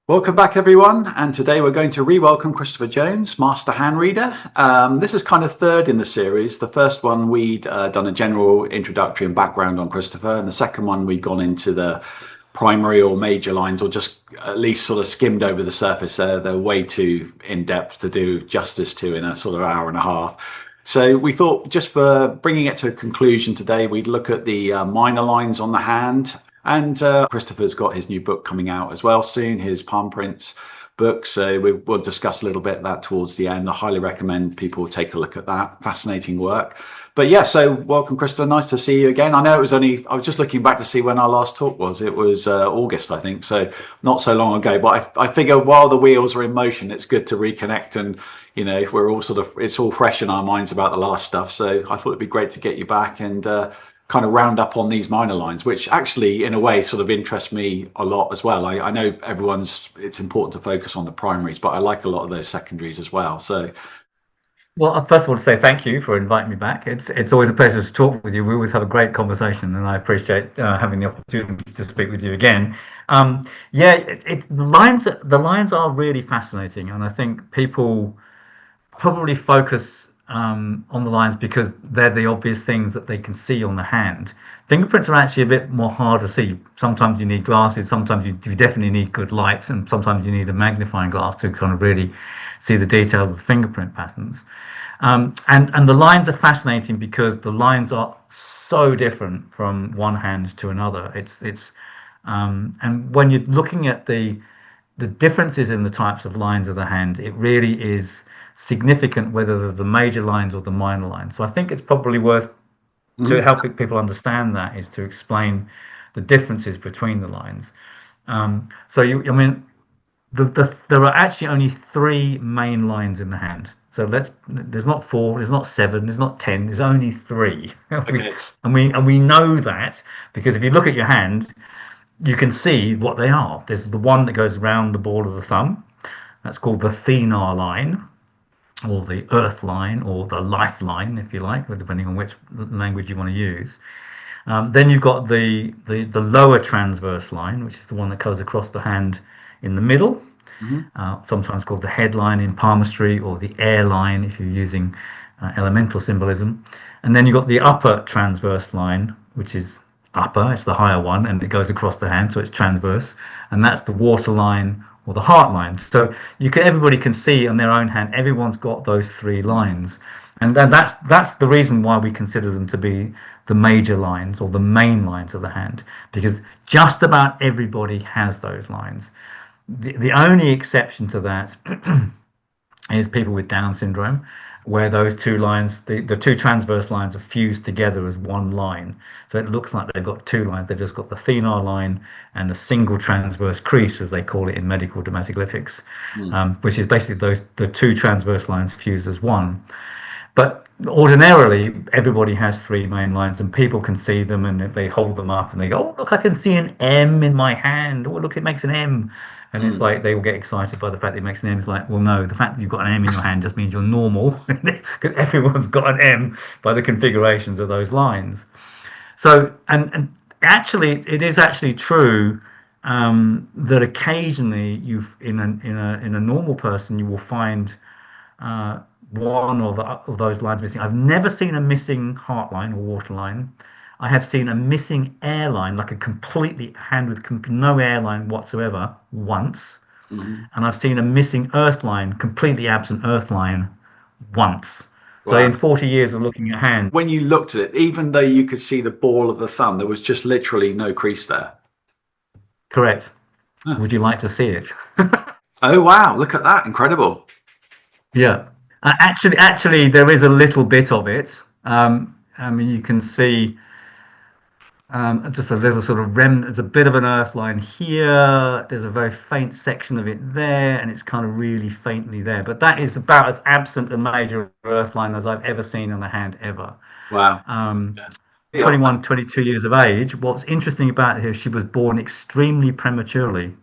Welcome back, everyone. And today we're going to re-welcome Christopher Jones, Master Handreader. This is kind of third in the series. The first one we'd done a general introductory and background on Christopher, and the second one we'd gone into the primary or major lines, or just at least sort of skimmed over the surface. They're way too in depth to do justice to in a sort of hour and a half. So we thought, just for bringing it to a conclusion today, we'd look at the minor lines on the hand. And Christopher's got his new book coming out as well soon, his palm prints book. So we'll discuss a little bit of that towards the end. I highly recommend people take a look at that. Fascinating work. But yeah, so welcome, Christopher. Nice to see you again. I know I was just looking back to see when our last talk was. It was August, I think. So not so long ago. But I figure while the wheels are in motion, it's good to reconnect. And, we're all it's all fresh in our minds about the last stuff. So I thought it'd be great to get you back and kind of round up on these minor lines, which actually in a way sort of interest me a lot as well. I know it's important to focus on the primaries, but I like a lot of those secondaries as well. So Well, first of all, to say thank you for inviting me back. It's always a pleasure to talk with you. We always have a great conversation, and I appreciate having the opportunity to speak with you again. Yeah, the lines are really fascinating, and I think people probably focus on the lines because they're the obvious things that they can see on the hand. Fingerprints are actually a bit more hard to see. Sometimes you need glasses, sometimes you definitely need good lights, and sometimes you need a magnifying glass to kind of really see the detail of the fingerprint patterns. And the lines are fascinating because the lines are so different from one hand to another. And when you're looking at the differences in the types of lines of the hand, it really is significant whether they're the major lines or the minor lines. So I think it's probably worth, to help people understand that, is to explain the differences between the lines. I mean, there are actually only three main lines in the hand. So there's not four, there's not seven, there's not 10, there's only three. okay, And we know that because if you look at your hand, you can see what they are. There's the one that goes around the ball of the thumb. That's called the thenar line, or the earth line, or the life line, if you like, depending on which language you want to use. Then you've got the lower transverse line, which is the one that goes across the hand in the middle, sometimes called the headline in palmistry, or the air line if you're using elemental symbolism. And then you've got the upper transverse line, which is upper, it's the higher one, and it goes across the hand, so it's transverse, and that's the water line or the heart line. So everybody can see on their own hand, everyone's got those three lines, and then that's the reason why we consider them to be the major lines or the main lines of the hand, because just about everybody has those lines. The only exception to that is people with Down syndrome, where those two lines, the two transverse lines, are fused together as one line. So it looks like they've got two lines. They've just got the thenar line and a single transverse crease, as they call it in medical dermatoglyphics, which is basically the two transverse lines fused as one. But ordinarily, everybody has three main lines, and people can see them, and they hold them up, and they go, "Oh, look, I can see an M in my hand. Oh, look, it makes an M." And it's like they will get excited by the fact that it makes an M. It's like, well, no, the fact that you've got an M in your hand just means you're normal. Because everyone's got an M by the configurations of those lines. So, and actually, it is actually true that occasionally in a normal person you will find one of those lines missing. I've never seen a missing heart line or water line. I have seen a missing airline, like a completely hand with no airline whatsoever, once. And I've seen a missing earth line, completely absent earth line, once. So wow. in 40 years of looking at hand, When you looked at it, even though you could see the ball of the thumb, there was just literally no crease there. correct. Huh. Would you like to see it? Oh wow! Look at that, incredible. Yeah. Actually, there is a little bit of it. I mean, you can see just a little sort of remnant. There's a bit of an earth line here. There's a very faint section of it there, and it's kind of really faintly there. But that is about as absent a major earth line as I've ever seen on a hand ever. Wow. Um, Yeah. 21, 22 years of age. What's interesting about her, she was born extremely prematurely.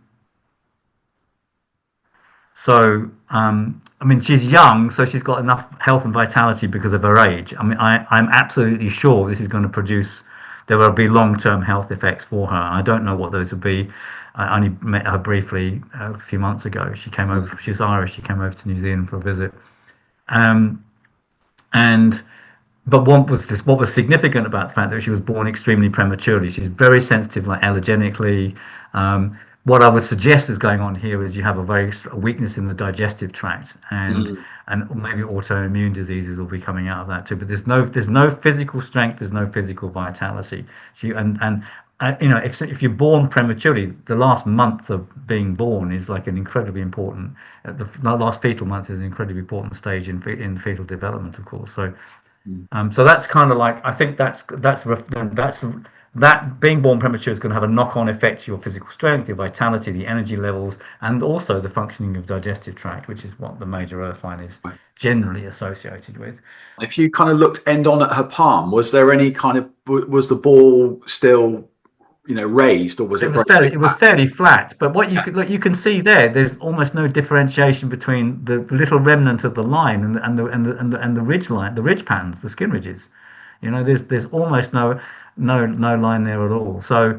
So, I mean, she's young, so she's got enough health and vitality because of her age. I mean, I'm absolutely sure this is going to produce there will be long-term health effects for her. I don't know what those would be. I only met her briefly a few months ago. She came over. She's Irish. She came over to New Zealand for a visit. Um, and but what was significant about the fact that she was born extremely prematurely. She's very sensitive, like allogenically. What I would suggest is going on here is you have a weakness in the digestive tract, and maybe autoimmune diseases will be coming out of that too. But there's no physical strength, there's no physical vitality. She and you know, if you're born prematurely, the last month of being born is like an incredibly important. The last fetal month is an incredibly important stage in fetal development, of course. So that's kind of like, I think that being born premature is going to have a knock-on effect to your physical strength, your vitality, the energy levels, and also the functioning of digestive tract, which is what the major earth line is generally associated with. If you kind of looked end on at her palm, was there any kind of, was the ball still, raised, or was it It was fairly flat, but what you could look, you can see there's almost no differentiation between the little remnant of the line and the ridge line, the ridge patterns, the skin ridges. There's almost no line there at all. So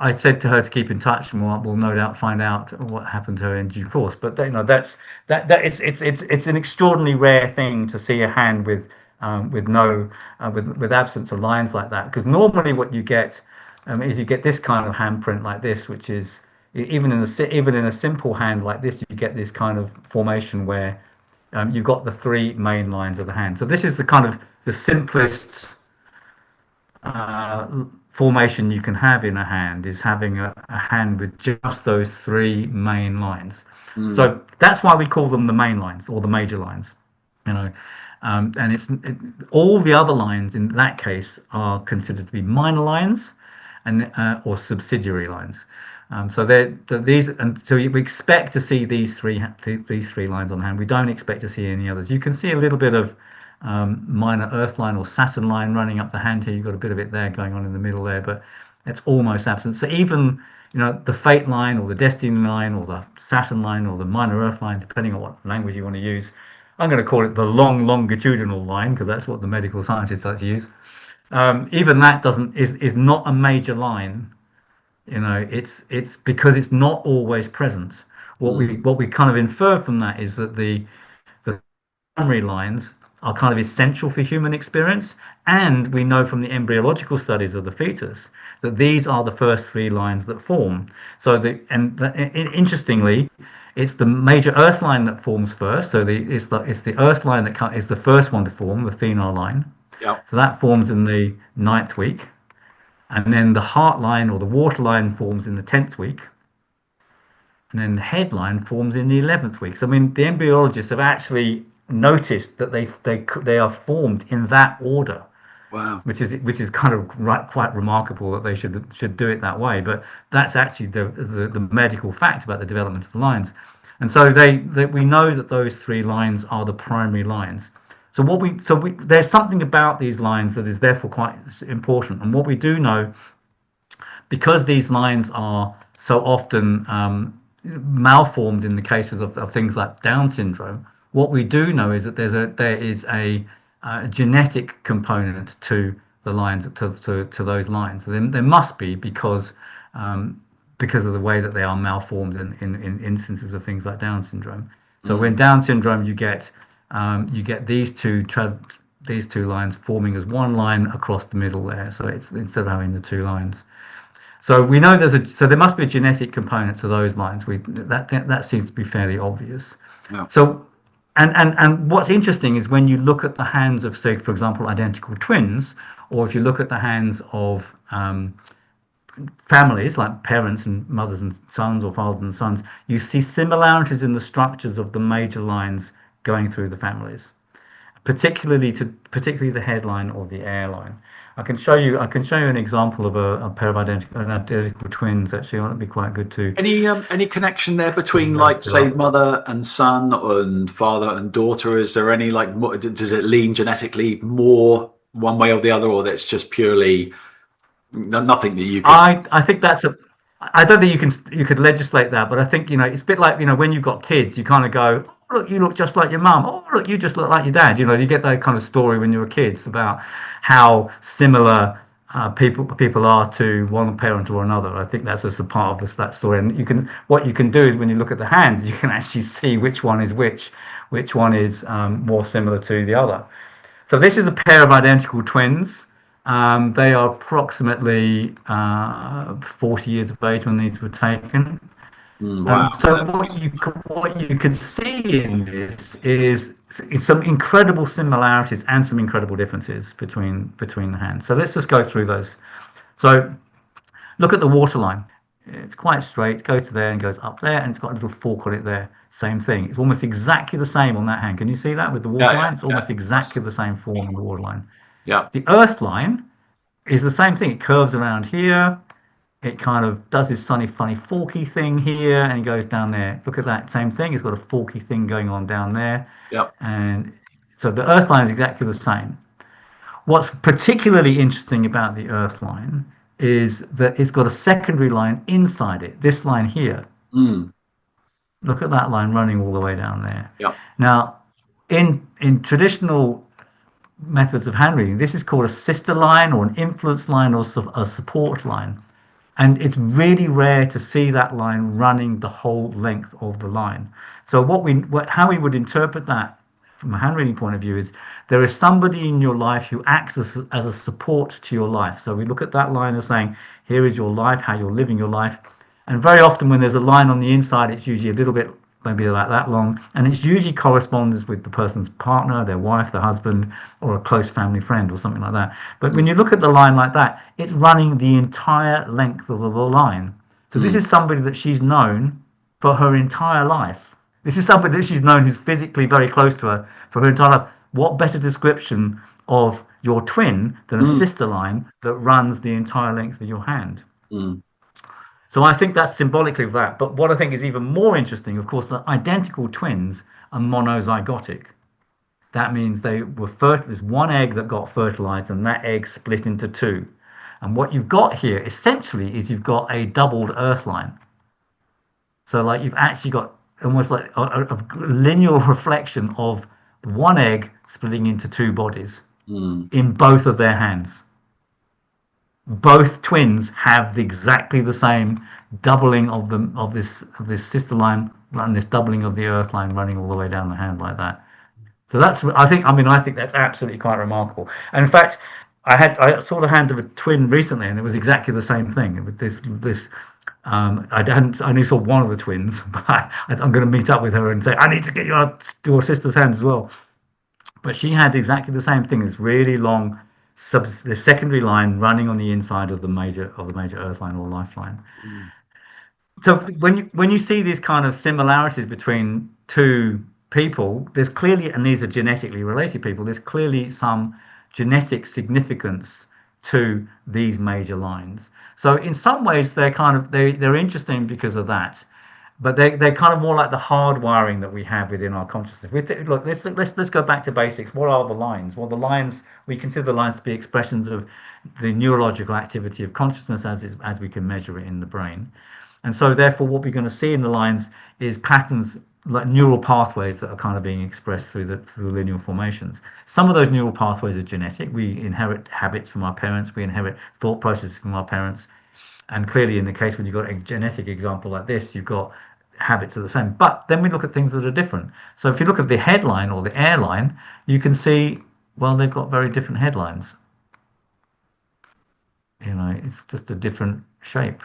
I said to her to keep in touch, and we'll no doubt find out what happened to her in due course. But it's an extraordinarily rare thing to see a hand with no with absence of lines like that, because normally what you get is you get this kind of handprint like this, which is even in a simple hand like this, you get this kind of formation where you've got the three main lines of the hand. So this is the kind of the simplest formation you can have in a hand, is having a hand with just those three main lines. So that's why we call them the main lines or the major lines. And all the other lines in that case are considered to be minor lines and or subsidiary lines. So we expect to see these three lines on the hand. We don't expect to see any others. You can see a little bit of minor Earth line or Saturn line running up the hand here. You've got a bit of it there going on in the middle there, but it's almost absent. So even the fate line or the destiny line or the Saturn line or the minor Earth line, depending on what language you want to use. I'm going to call it the long longitudinal line because that's what the medical scientists like to use. Even that is not a major line. It's because it's not always present. What we kind of infer from that is that the primary lines are kind of essential for human experience, and we know from the embryological studies of the fetus that these are the first three lines that form. Interestingly, it's the major Earth line that forms first. So it's the Earth line that is the first one to form, the thenar line. Yeah. So that forms in the 9th week, and then the heart line or the water line forms in the 10th week, and then the head line forms in the 11th week. So I mean, the embryologists have actually noticed that they are formed in that order. Wow. Which is kind of quite remarkable that they should do it that way. But that's actually the medical fact about the development of the lines. And so we know that those three lines are the primary lines. So there's something about these lines that is therefore quite important. And what we do know, because these lines are so often malformed in the cases of things like Down syndrome, what we do know is that there is a genetic component to the lines, to those lines. So there must be, because of the way that they are malformed in instances of things like Down syndrome. So when Down syndrome, you get these two lines forming as one line across the middle there. So it's instead of having the two lines. So we know there must be a genetic component to those lines. That seems to be fairly obvious. Yeah. So. And what's interesting is when you look at the hands of, say, for example, identical twins, or if you look at the hands of families like parents and mothers and sons, or fathers and sons, you see similarities in the structures of the major lines going through the families, particularly the headline or the air line. I can show you an example of a pair of identical twins. Actually, that'd be quite good too. Any connection there between, like, say, mother and son and father and daughter? Is there any, like, does it lean genetically more one way or the other, or that's just purely nothing that you can... I think I don't think you could legislate that, but I think it's a bit like when you've got kids, you kind of go, look, you look just like your mum. Oh, look, you just look like your dad. You get that kind of story when you were kids about how similar people are to one parent or another. I think that's just a part of that story. And what you can do is when you look at the hands, you can actually see which one is which one is more similar to the other. So this is a pair of identical twins. They are approximately 40 years of age when these were taken. Wow. So what you can see in this is some incredible similarities and some incredible differences between the hands. So let's just go through those. So look at the waterline. It's quite straight, goes to there and goes up there, and it's got a little fork on it there. Same thing. It's almost exactly the same on that hand. Can you see that with the Yeah, yeah, waterline? It's yeah. almost exactly the same form on the waterline. Yeah. The earth line is the same thing. It curves around here. It kind of does this sunny, funny, forky thing here, and it goes down there. Look at that, same thing. It's got a forky thing going on down there, Yeah. and so the Earth line is exactly the same. What's particularly interesting about the Earth line is that it's got a secondary line inside it. This line here. Mm. Look at that line running all the way down there. Yeah. Now, in traditional methods of hand reading, this is called a sister line or an influence line or a support line. And it's really rare to see that line running the whole length of the line. So how we would interpret that from a hand reading point of view is there is somebody in your life who acts as a support to your life. So we look at that line as saying, here is your life, how you're living your life. And very often when there's a line on the inside, it's usually a little bit, maybe like that long, and it usually corresponds with the person's partner, their wife, their husband, or a close family friend or something like that. But when Mm. you look at the line like that, it's running the entire length of the line. So this Mm. is somebody that she's known for her entire life. This is somebody that she's known who's physically very close to her for her entire life. What better description of your twin than a Mm. sister line that runs the entire length of your hand? Mm. So I think that's symbolically of that. But what I think is even more interesting, of course, the identical twins are monozygotic. That means there's one egg that got fertilized and that egg split into two. And what you've got here essentially is you've got a doubled earth line. So like you've actually got almost like a lineal reflection of one egg splitting into two bodies Mm. in both of their hands. Both twins have exactly the same doubling of this sister line and this doubling of the earth line running all the way down the hand like that. So I think that's absolutely quite remarkable. And in fact, I saw the hand of a twin recently, and it was exactly the same thing. With this I only saw one of the twins, but I'm going to meet up with her and say I need to get your sister's hand as well. But she had exactly the same thing. This really long the secondary line running on the inside of the major earth line or lifeline. Mm. So when you see these kind of similarities between two people, there's clearly, and these are genetically related people, there's clearly some genetic significance to these major lines. So in some ways they're interesting because of that, but they're kind of more like the hardwiring that we have within our consciousness. Look, let's go back to basics. What are the lines? Well, the lines, we consider the lines to be expressions of the neurological activity of consciousness as we can measure it in the brain. And so therefore what we're going to see in the lines is patterns like neural pathways that are kind of being expressed through the lineal formations. Some of those neural pathways are genetic. We inherit habits from our parents, we inherit thought processes from our parents. And clearly in the case when you've got a genetic example like this, you've got habits are the same. But then we look at things that are different. So if you look at the headline or the airline, you can see, well, they've got very different headlines. It's just a different shape.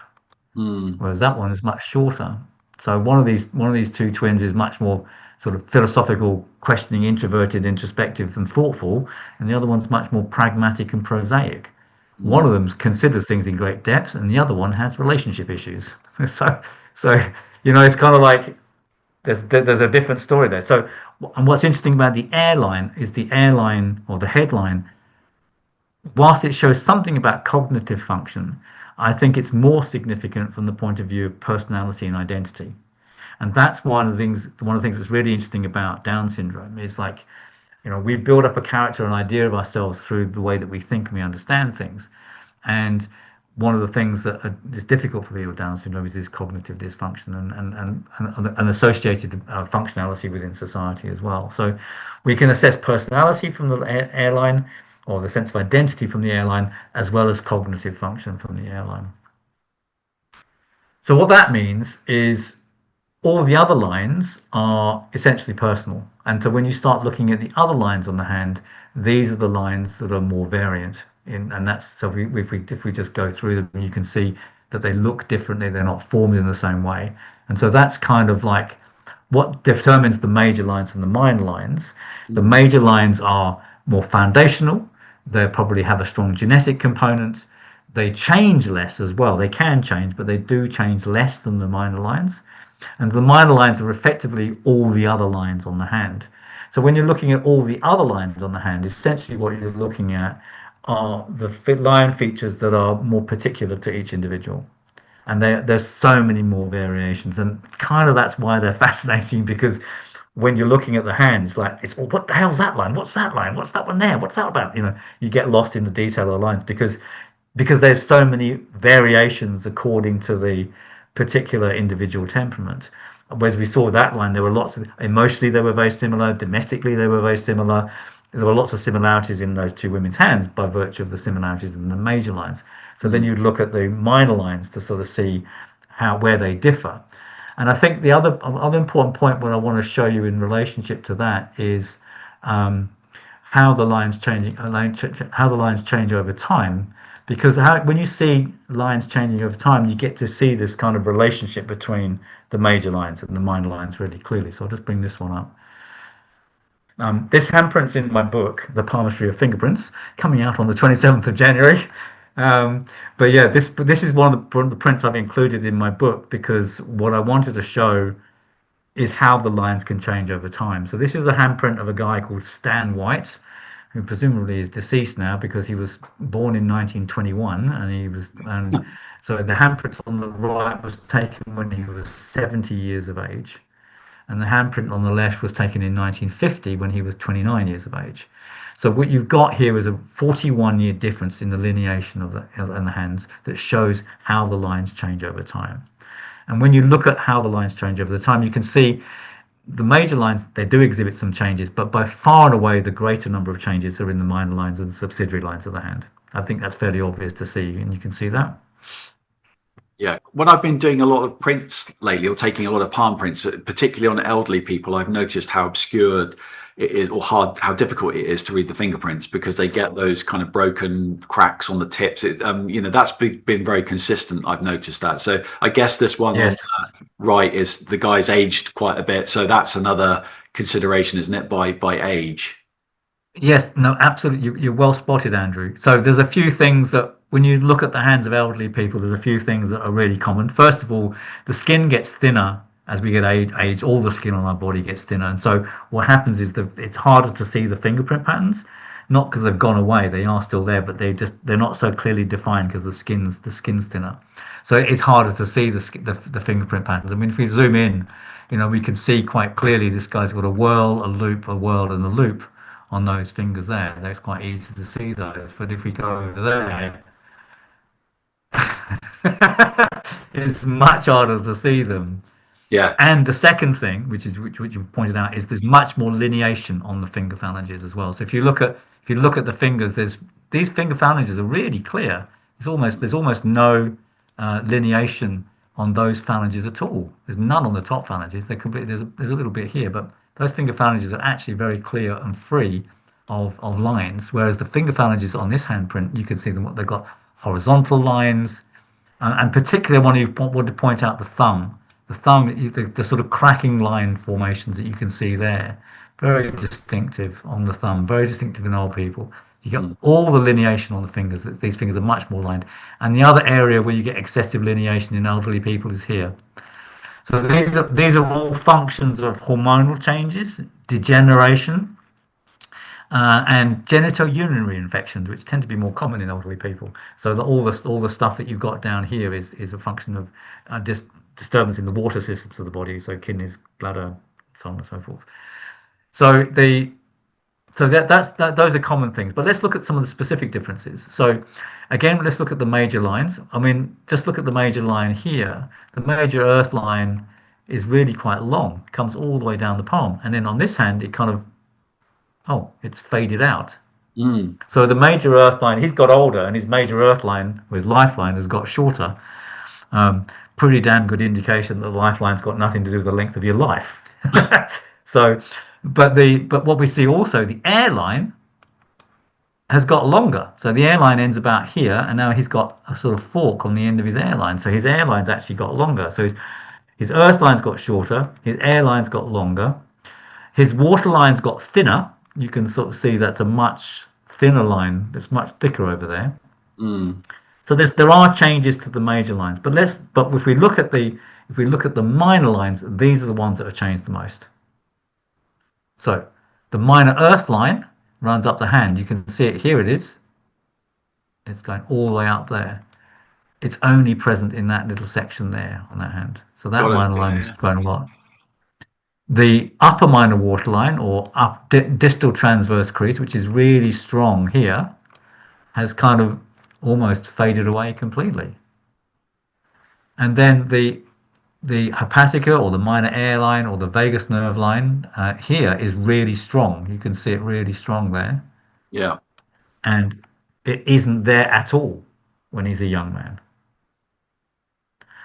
Mm. Whereas that one is much shorter. So one of these two twins is much more sort of philosophical, questioning, introverted, introspective, and thoughtful, and the other one's much more pragmatic and prosaic. One Mm. of them considers things in great depth, and the other one has relationship issues. So it's kind of like there's a different story there. So, and what's interesting about the airline is the airline or the headline, whilst it shows something about cognitive function, I think it's more significant from the point of view of personality and identity. And that's one of the things that's really interesting about Down syndrome is like, we build up a character, an idea of ourselves through the way that we think and we understand things. And one of the things that is difficult for people with Down syndrome is this cognitive dysfunction and associated functionality within society as well. So we can assess personality from the airline, or the sense of identity from the airline, as well as cognitive function from the airline. So what that means is all the other lines are essentially personal. And so when you start looking at the other lines on the hand, these are the lines that are more variant. And that's so if we just go through them, you can see that they look differently. They're not formed in the same way. And so that's kind of like what determines the major lines and the minor lines. The Mm. major lines are more foundational. They probably have a strong genetic component. They change less as well. They can change, but they do change less than the minor lines. And the minor lines are effectively all the other lines on the hand. So when you're looking at all the other lines on the hand, essentially what you're looking at are the line features that are more particular to each individual. And there's so many more variations, and kind of that's why they're fascinating, because when you're looking at the hands, like it's, well, what the hell's that line? What's that line? What's that one there? What's that about? You get lost in the detail of the lines because there's so many variations according to the particular individual temperament. Whereas we saw that line, there were lots of emotionally they were very similar, domestically they were very similar. There were lots of similarities in those two women's hands by virtue of the similarities in the major lines. So then Mm. you'd look at the minor lines to sort of see where they differ. And I think the other important point what I want to show you in relationship to that is um, how the lines how the lines change over time. Because when you see lines changing over time, you get to see this kind of relationship between the major lines and the minor lines really clearly. So I'll just bring this one up. This handprint's in my book, The Palmistry of Fingerprints, coming out on the 27th of January. Um, but yeah, this is one of the prints I've included in my book because what I wanted to show is how the lines can change over time. So this is a handprint of a guy called Stan White, who presumably is deceased now because he was born in 1921, and so the handprint on the right was taken when he was 70 years of age, and the handprint on the left was taken in 1950 when he was 29 years of age. So what you've got here is a 41-year difference in the lineation of the hands that shows how the lines change over time. And when you look at how the lines change over the time, you can see the major lines, they do exhibit some changes, but by far and away the greater number of changes are in the minor lines and the subsidiary lines of the hand. I think that's fairly obvious to see, and you can see that. Yeah, when I've been doing a lot of prints lately, or taking a lot of palm prints, particularly on elderly people, I've noticed how obscured it is, or hard, how difficult it is to read the fingerprints because they get those kind of broken cracks on the tips. That's been very consistent. I've noticed that. So I guess this one on Yes. the right is the guy's aged quite a bit. So that's another consideration, isn't it, by age? Yes, no, absolutely. You're well spotted, Andrew. So there's a few things that when you look at the hands of elderly people, there's a few things that are really common. First of all, the skin gets thinner as we get age. All the skin on our body gets thinner, and so what happens is that it's harder to see the fingerprint patterns. Not because they've gone away; they are still there, but they're not so clearly defined because the skin's thinner. So it's harder to see the fingerprint patterns. I mean, if we zoom in, we can see quite clearly this guy's got a whirl, a loop, a whirl, and a loop on those fingers there. That's quite easy to see those. But if we go over there, it's much harder to see them. Yeah. And the second thing, which you pointed out, is there's much more lineation on the finger phalanges as well. So if you look at the fingers, these finger phalanges are really clear. There's almost no lineation on those phalanges at all. There's none on the top phalanges. They're completely there's a little bit here, but those finger phalanges are actually very clear and free of lines. Whereas the finger phalanges on this handprint, you can see them. They've got horizontal lines, and particularly I want to point out the thumb. The sort of cracking line formations that you can see there, very distinctive on the thumb, very distinctive in old people. You get Mm. all the lineation on the fingers. These fingers are much more lined. And the other area where you get excessive lineation in elderly people is here. So these are all functions of hormonal changes, degeneration, and genitourinary infections, which tend to be more common in elderly people. So all the stuff that you've got down here is a function of disturbance in the water systems of the body, so kidneys, bladder, so on and so forth. So So those are common things. But let's look at some of the specific differences. So again, let's look at the major lines. I mean, just look at the major line here. The major Earth line is really quite long, comes all the way down the palm, and then on this hand, it kind of it's faded out. Mm. So the major Earth line, he's got older, and his major Earth line, or his lifeline, has got shorter. Pretty damn good indication that the lifeline's got nothing to do with the length of your life. So, but what we see also, the airline has got longer. So the airline ends about here, and now he's got a sort of fork on the end of his airline. So his airline's actually got longer. So his Earth line's got shorter, his airline's got longer, his water line's got thinner. You can sort of see that's a much thinner line. It's much thicker over there. Mm. So there are changes to the major lines, but if we look at the minor lines, these are the ones that have changed the most. So the minor Earth line runs up the hand. You can see it here. It is. It's going all the way up there. It's only present in that little section there on that hand. So that minor line is grown a lot. The upper minor water line, or distal transverse crease, which is really strong here, has kind of almost faded away completely. And then the hepatica, or the minor airline, or the vagus nerve line here is really strong. You can see it really strong there. Yeah. And it isn't there at all when he's a young man.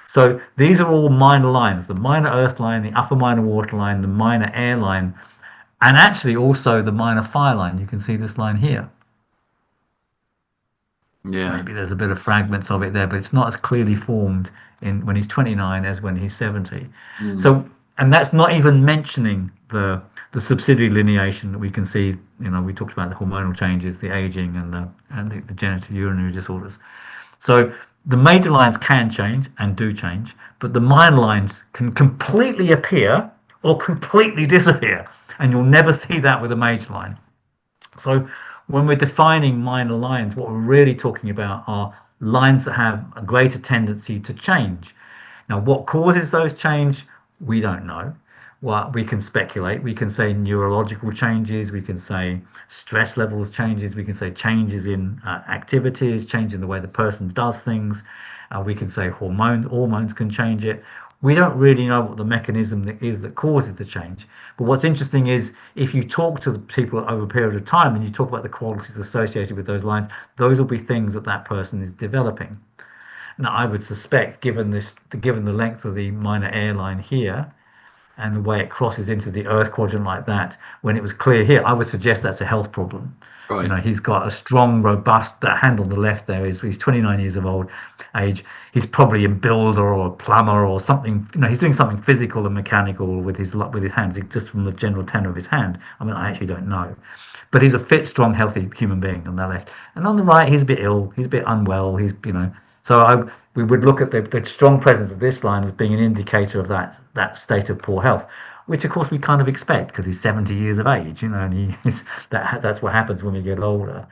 So these are all minor lines: the minor earth line, the upper minor water line, the minor air line, and actually also the minor fire line. You can see this line here. Yeah. Maybe there's a bit of fragments of it there, but it's not as clearly formed when he's 29 as when he's 70. Mm. So, and that's not even mentioning the subsidiary lineation that we can see. You know, we talked about the hormonal changes, the aging, and the genital urinary disorders. So the major lines can change and do change, but the minor lines can completely appear or completely disappear, and you'll never see that with a major line. So when we're defining minor lines, what we're really talking about are lines that have a greater tendency to change. Now, what causes those change, we don't know. Well, we can speculate. We can say neurological changes. We can say stress levels changes. We can say changes in activities, change in the way the person does things. We can say hormones can change it. We don't really know what the mechanism is that causes the change. But what's interesting is if you talk to the people over a period of time and you talk about the qualities associated with those lines, those will be things that person is developing. Now, I would suspect, given the length of the minor airline here, and the way it crosses into the Earth quadrant like that, when it was clear here, I would suggest that's a health problem. Right. You know, he's got a strong, robust. That hand on the left there he's 29 years of age. He's probably a builder or a plumber or something. You know, he's doing something physical and mechanical with his hands, just from the general tenor of his hand. I mean, I actually don't know, but he's a fit, strong, healthy human being on the left. And on the right, he's a bit ill. He's a bit unwell. So we would look at the strong presence of this line as being an indicator of that state of poor health, which of course we kind of expect because he's 70 years of age, you know, and that's what happens when we get older.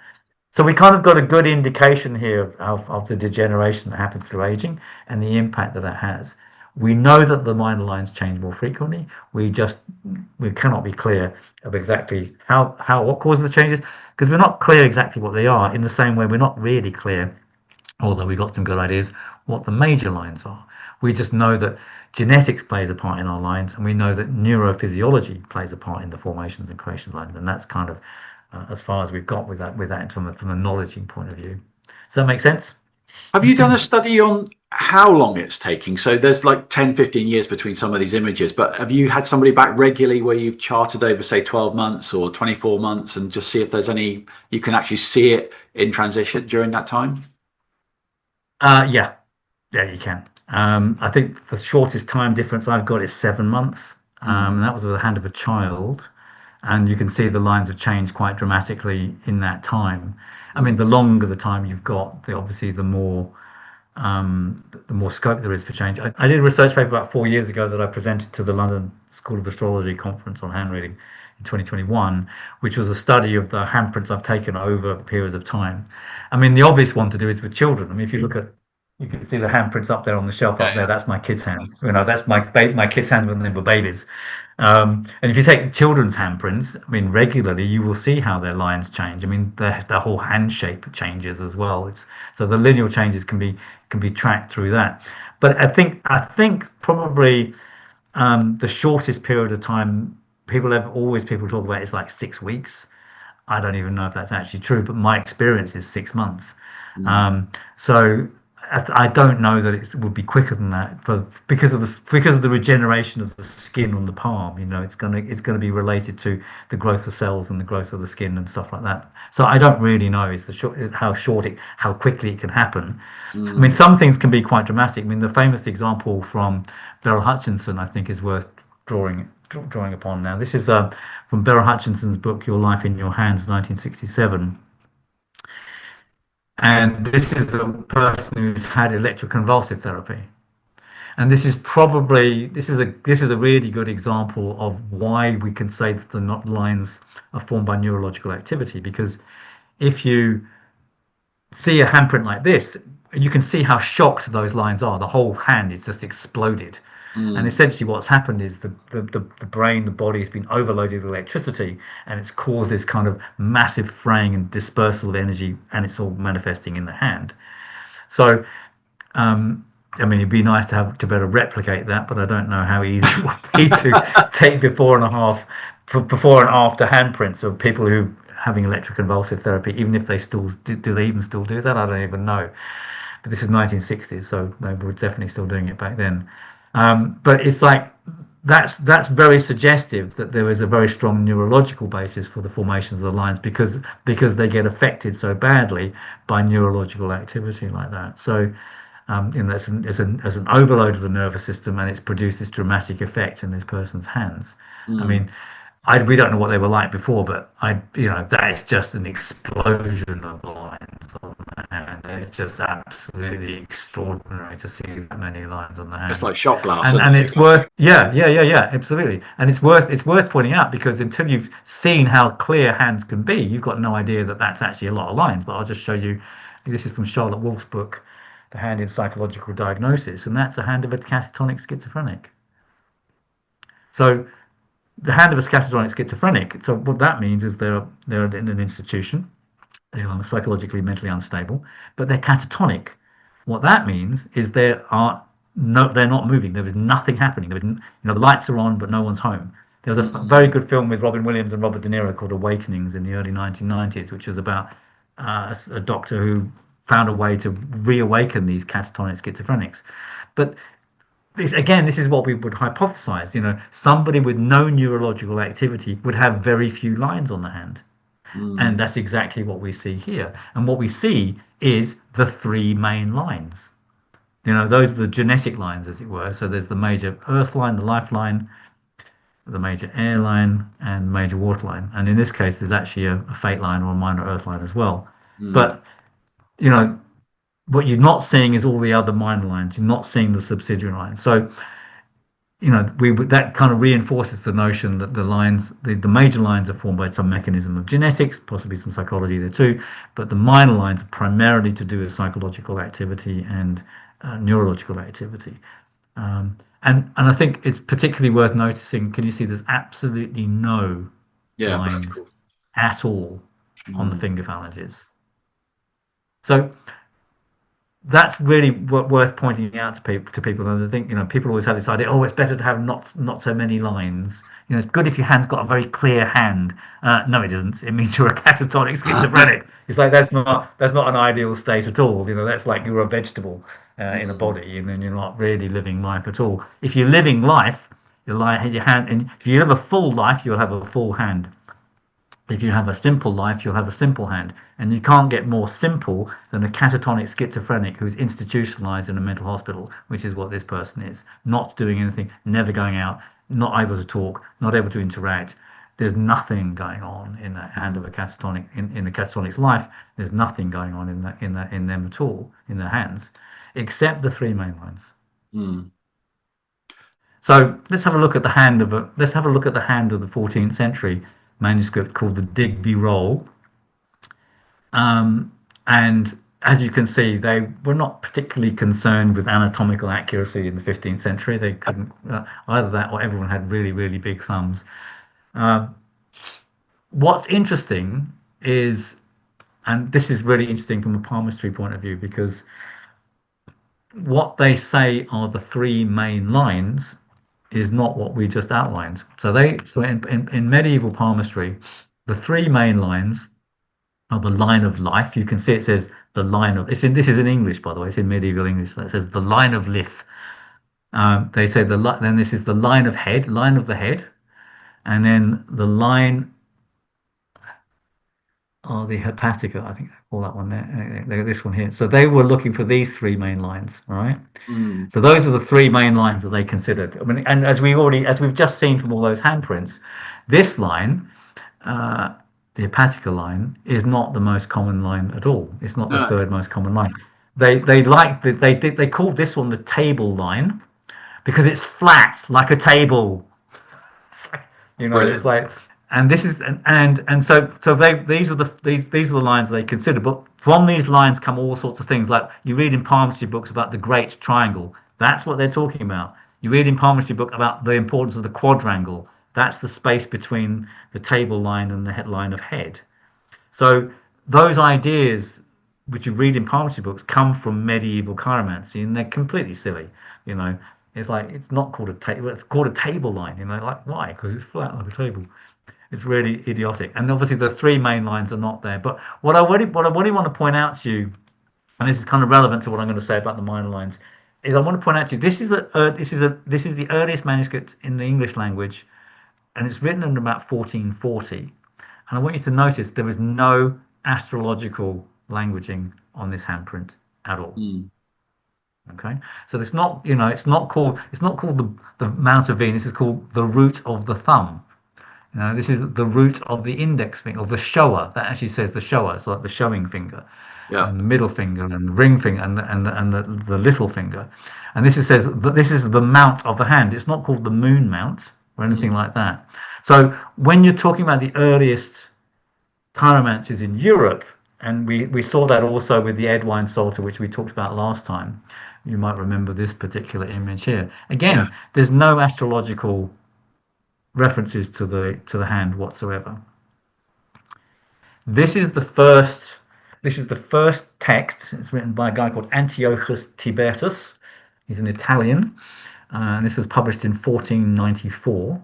So we kind of got a good indication here of the degeneration that happens through aging and the impact that has. We know that the minor lines change more frequently. We cannot be clear of exactly what causes the changes, because we're not clear exactly what they are. In the same way, we're not really clear, although we got some good ideas, what the major lines are. We just know that genetics plays a part in our lines, and we know that neurophysiology plays a part in the formations and creations lines, and that's kind of as far as we've got with that from a knowledging point of view. Does that make sense? Have you done a study on how long it's taking? So there's like 10, 15 years between some of these images, but have you had somebody back regularly where you've charted over, say, 12 months or 24 months and just see if there's you can actually see it in transition during that time? Yeah, you can. I think the shortest time difference I've got is 7 months. And that was with the hand of a child. And you can see the lines have changed quite dramatically in that time. I mean, the longer the time you've got, obviously the more scope there is for change. I did a research paper about 4 years ago that I presented to the London School of Astrology conference on handreading in 2021, which was a study of the handprints I've taken over periods of time. I mean, the obvious one to do is with children. I mean, if you look at, you can see the handprints up there on the shelf up there. That's my kids' hands. You know, that's my kids' hands when they were babies. And if you take children's handprints, I mean, regularly you will see how their lines change. I mean, their whole hand shape changes as well. It's so the lineal changes can be tracked through that. But I think probably the shortest period of time people talk about is like 6 weeks. I don't even know if that's actually true, but my experience is 6 months. Mm. So I don't know that it would be quicker than that because of the regeneration of the skin on the palm. You know, it's gonna be related to the growth of cells and the growth of the skin and stuff like that. So I don't really know is how quickly it can happen. I mean, Mm. some things can be quite dramatic. I mean, the famous example from Beryl Hutchinson, I think, is worth drawing upon now. This is from Beryl Hutchinson's book, Your Life in Your Hands, 1967. And this is a person who's had electroconvulsive therapy. And this is a really good example of why we can say that the knot lines are formed by neurological activity. Because if you see a handprint like this, you can see how shocked those lines are. The whole hand is just exploded. And Mm. essentially, what's happened is the brain, the body has been overloaded with electricity, and it's caused this kind of massive fraying and dispersal of energy, and it's all manifesting in the hand. So, I mean, it'd be nice to be able to replicate that, but I don't know how easy it would be to take before and after handprints of people who having electroconvulsive therapy, even if they still do they even still do that? I don't even know. But this is 1960s, so they were definitely still doing it back then. But it's like that's very suggestive that there is a very strong neurological basis for the formations of the lines because they get affected so badly by neurological activity like that. So there's an overload of the nervous system, and it's produced this dramatic effect in this person's hands. I Mm. mean, we don't know what they were like before, but that is just an explosion of lines on the hand. It's just absolutely extraordinary to see that many lines on the It's hand. like shot glass, And isn't and it? it's worth, yeah, absolutely. And it's worth pointing out because until you've seen how clear hands can be, you've got no idea that that's actually a lot of lines. But I'll just show you. This is from Charlotte Wolf's book, The Hand in Psychological Diagnosis, and that's a hand of a catatonic schizophrenic. So the hand of a catatonic schizophrenic. So what that means is they're in an institution. They are psychologically, mentally unstable, but they're catatonic. What that means is they're not moving. There is nothing happening. The lights are on, but no one's home. There was a very Mm. good film with Robin Williams and Robert De Niro called Awakenings in the early 1990s, which was about a doctor who found a way to reawaken these catatonic schizophrenics. But this is what we would hypothesize. Somebody with no neurological activity would have very few lines on the hand. And Mm. that's exactly what we see here. And what we see is the three main lines. Those are the genetic lines, as it were. So there's the major earth line, the life line, the major air line, and the major water line. And in this case, there's actually a fate line or a minor earth line as well. Mm. But, you know, what you're not seeing is all the other minor lines. You're not seeing the subsidiary lines. So that kind of reinforces the notion that the major lines are formed by some mechanism of genetics, possibly some psychology there too, but the minor lines are primarily to do with psychological activity and neurological activity. And I think it's particularly worth noticing. Can you see there's absolutely no Yeah, that's lines cool. at all on the Mm. finger phalanges? So that's really worth pointing out to people. And I think people always have this idea. Oh, it's better to have not so many lines. It's good if your hand's got a very clear hand. No, it isn't. It means you're a catatonic schizophrenic. It's like that's not an ideal state at all. That's like you're a vegetable in a Mm. body, and then you're not really living life at all. If you're living life, your hand, and if you have a full life, you'll have a full hand. If you have a simple life, you'll have a simple hand. And you can't get more simple than a catatonic schizophrenic who's institutionalized in a mental hospital, which is what this person is. Not doing anything, never going out, not able to talk, not able to interact. There's nothing going on in the hand of a catatonic in the catatonic's life. There's nothing going on in them at all, in their hands, except the three main lines. Mm. So let's have a look at the hand of the 14th century manuscript called the Digby Roll. And as you can see, they were not particularly concerned with anatomical accuracy in the 15th century. They couldn't, either that or everyone had really, really big thumbs. Um, what's interesting is, and this is really interesting from a palmistry point of view, because what they say are the three main lines is not what we just outlined. So in medieval palmistry, the three main lines are the line of life. You can see it says the line of, this is in English, by the way, it's in medieval English. So it says the line of life. They say then this is the line of head, line of the head, and then the line are the hepatica, I think they call that one there, this one here. So they were looking for these three main lines, all right? Mm. So those are the three main lines that they considered. I mean, and as we've just seen from all those handprints, this line, the hepatica line, is not the most common line at all. It's not the No. third most common line. They called this one the table line because it's flat like a table. It's Brilliant. like, and this is and so these are the lines they consider. But from these lines come all sorts of things. Like you read in palmistry books about the Great Triangle. That's what they're talking about. You read in palmistry book about the importance of the quadrangle. That's the space between the table line and the line of head. So those ideas which you read in palmistry books come from medieval chiromancy, and they're completely silly. You know, it's like it's not called a table; it's called a table line. Like why? Because it's flat like a table. It's really idiotic. And obviously, the three main lines are not there. But what I really want to point out to you, and this is kind of relevant to what I'm going to say about the minor lines, is I want to point out to you this is the earliest manuscript in the English language, and it's written in about 1440. And I want you to notice there is no astrological languaging on this handprint at all. Mm. Okay, so it's not called the Mount of Venus. It's called the root of the thumb. This is the root of the index finger, of the shower. That actually says the shower. It's like the showing finger, Yeah. and the middle finger, and the ring finger, and the little finger. And says that this is the mount of the hand. It's not called the moon mount or anything Mm. like that. So when you're talking about the earliest chiromancies in Europe, and we saw that also with the Edwine Psalter, which we talked about last time. You might remember this particular image here. Yeah. Again, there's no astrological references to the hand whatsoever. This is the first. This is the first text. It's written by a guy called Antiochus Tibertus. He's an Italian, and this was published in 1494.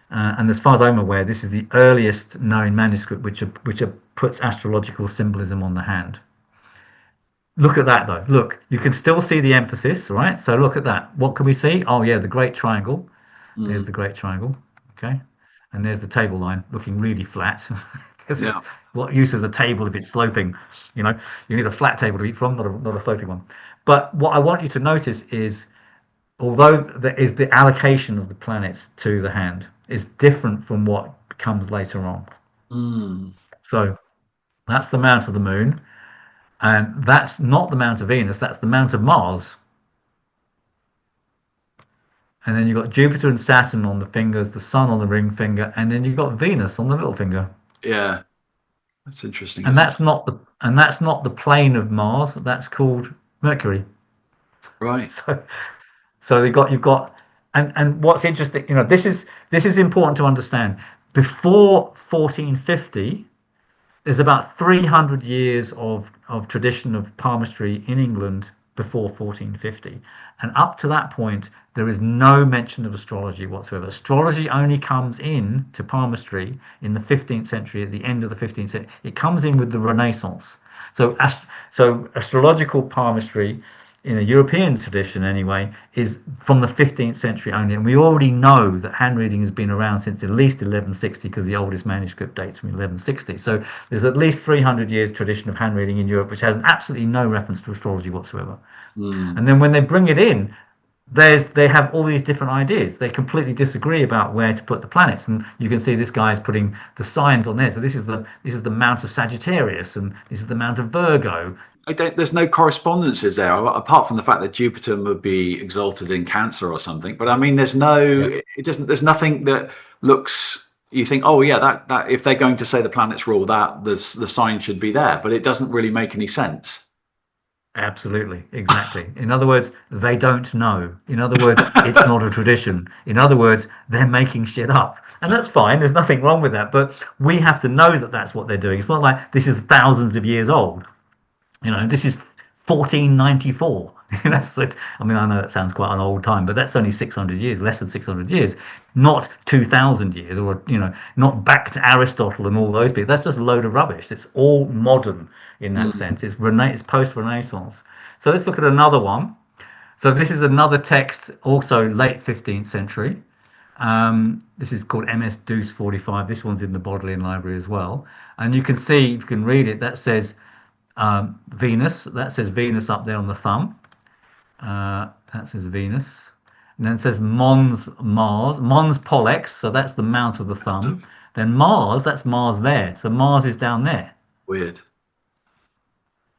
And as far as I'm aware, this is the earliest known manuscript which puts astrological symbolism on the hand. Look at that though. Look, you can still see the emphasis, right? So look at that. What can we see? Oh yeah, the Great Triangle. There's Mm. the Great Triangle. Okay, and there's the table line looking really flat because it's Yeah. what use is a table if it's sloping? You need a flat table to eat from, not a sloping one. But what I want you to notice is, although there is the allocation of the planets to the hand is different from what comes later on. Mm. So that's the mount of the moon, and that's not the mount of Venus. That's the mount of Mars. And then you've got Jupiter and Saturn on the fingers, the Sun on the ring finger, and then you've got Venus on the little finger. Yeah. That's interesting, And isn't it? that's not the plane of Mars. That's called Mercury. Right. So you've got and what's interesting, this is important to understand. Before 1450, there's about 300 years of tradition of palmistry in England before 1450, and up to that point there is no mention of astrology whatsoever. Astrology only comes in to palmistry in the 15th century, at the end of the 15th century. It comes in with the Renaissance. So astrological palmistry in a European tradition anyway is from the 15th century only, and we already know that hand reading has been around since at least 1160 because the oldest manuscript dates from 1160. So there's at least 300 years tradition of hand reading in Europe, which has absolutely no reference to astrology whatsoever. Mm. And then when they bring it in, they have all these different ideas. They disagree about where to put the planets, and you can see this guy is putting the signs on there. So this is the mount of Sagittarius, and this is the mount of Virgo. There's no correspondences there, apart from the fact that Jupiter would be exalted in Cancer or something. But I mean, Yeah. there's nothing that looks, you think, oh yeah, that if they're going to say the planets rule that, the sign should be there, but it doesn't really make any sense. Absolutely, exactly. In other words, they don't know. In other words, it's not a tradition. In other words, they're making shit up. And that's fine. There's nothing wrong with that. But we have to know that that's what they're doing. It's not like this is thousands of years old. This is 1494. That's it. I mean, I know that sounds quite an old time, but that's only 600 years, less than 600 years, not 2000 years, or not back to Aristotle and all those people. That's just a load of rubbish. It's all modern in that Mm. sense. It's post-Renaissance. So let's look at another one. So this is another text, also late 15th century. This is called MS Deuce 45. This one's in the Bodleian Library as well. And you can see, if you can read it, that says Venus. That says Venus up there on the thumb. That says Venus. And then it says Mons Mars. Mons Pollex, so that's the mount of the thumb. Then Mars, that's Mars there. So Mars is down there. Weird.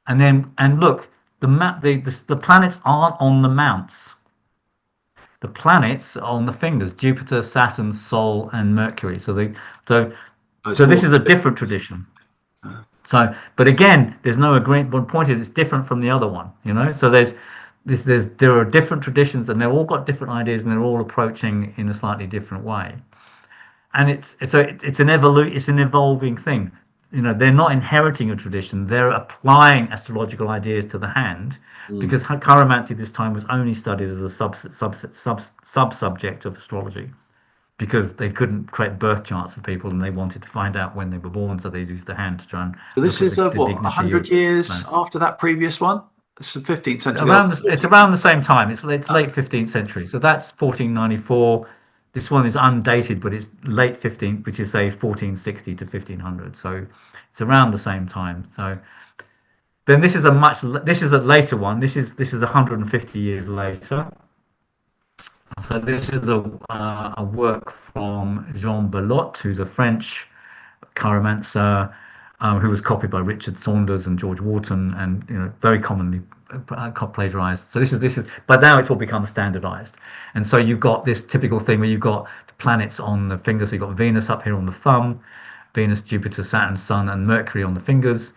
And look, the planets aren't on the mounts. The planets are on the fingers: Jupiter, Saturn, Sol, and Mercury. So Oh, it's so more. this is a different tradition. So, but again, there's no agreement. One point is it's different from the other one. So there are different traditions, and they've all got different ideas, and they're all approaching in a slightly different way. And it's an evolving thing. They're not inheriting a tradition; they're applying astrological ideas to the hand, Mm. because chiromancy this time was only studied as a sub subject of astrology, because they couldn't create birth charts for people, and they wanted to find out when they were born, so they used the hand to try and So this look at is the what, dignity 100 of years plants. after that previous one? It's the 15th century. It's around the same time. It's Uh, late 15th century, so that's 1494. This one is undated, but it's late 15th, which is say 1460 to 1500. So it's around the same time. So then this is a later one. This is 150 years later. So this is a work from Jean Belot, who's a French chiromancer, who was copied by Richard Saunders and George Wharton, and very commonly plagiarized. So this is, but now it's all become standardized. And so you've got this typical thing where you've got the planets on the fingers. So you've got Venus up here on the thumb, Venus, Jupiter, Saturn, Sun, and Mercury on the fingers.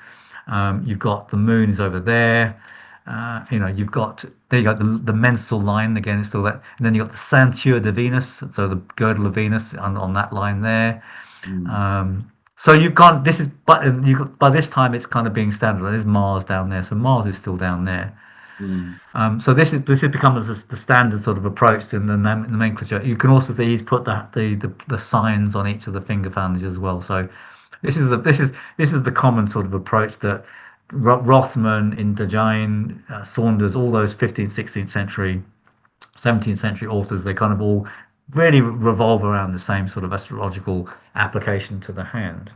You've got the moon is over there. You've got there. You got the menstrual line again. It's still that, and then you got the ceinture de Venus, so the girdle of Venus on that line there. mm, So you've gone. This is, but by this time it's kind of being standard. There's Mars down there, so Mars is still down there. mm, So this has become the standard sort of approach to the nomenclature. You can also see he's put the signs on each of the finger families as well. So this is the common sort of approach that Rothman, Indagine, Saunders, all those 15th, 16th century, 17th century authors, they kind of all really revolve around the same sort of astrological application to the hand.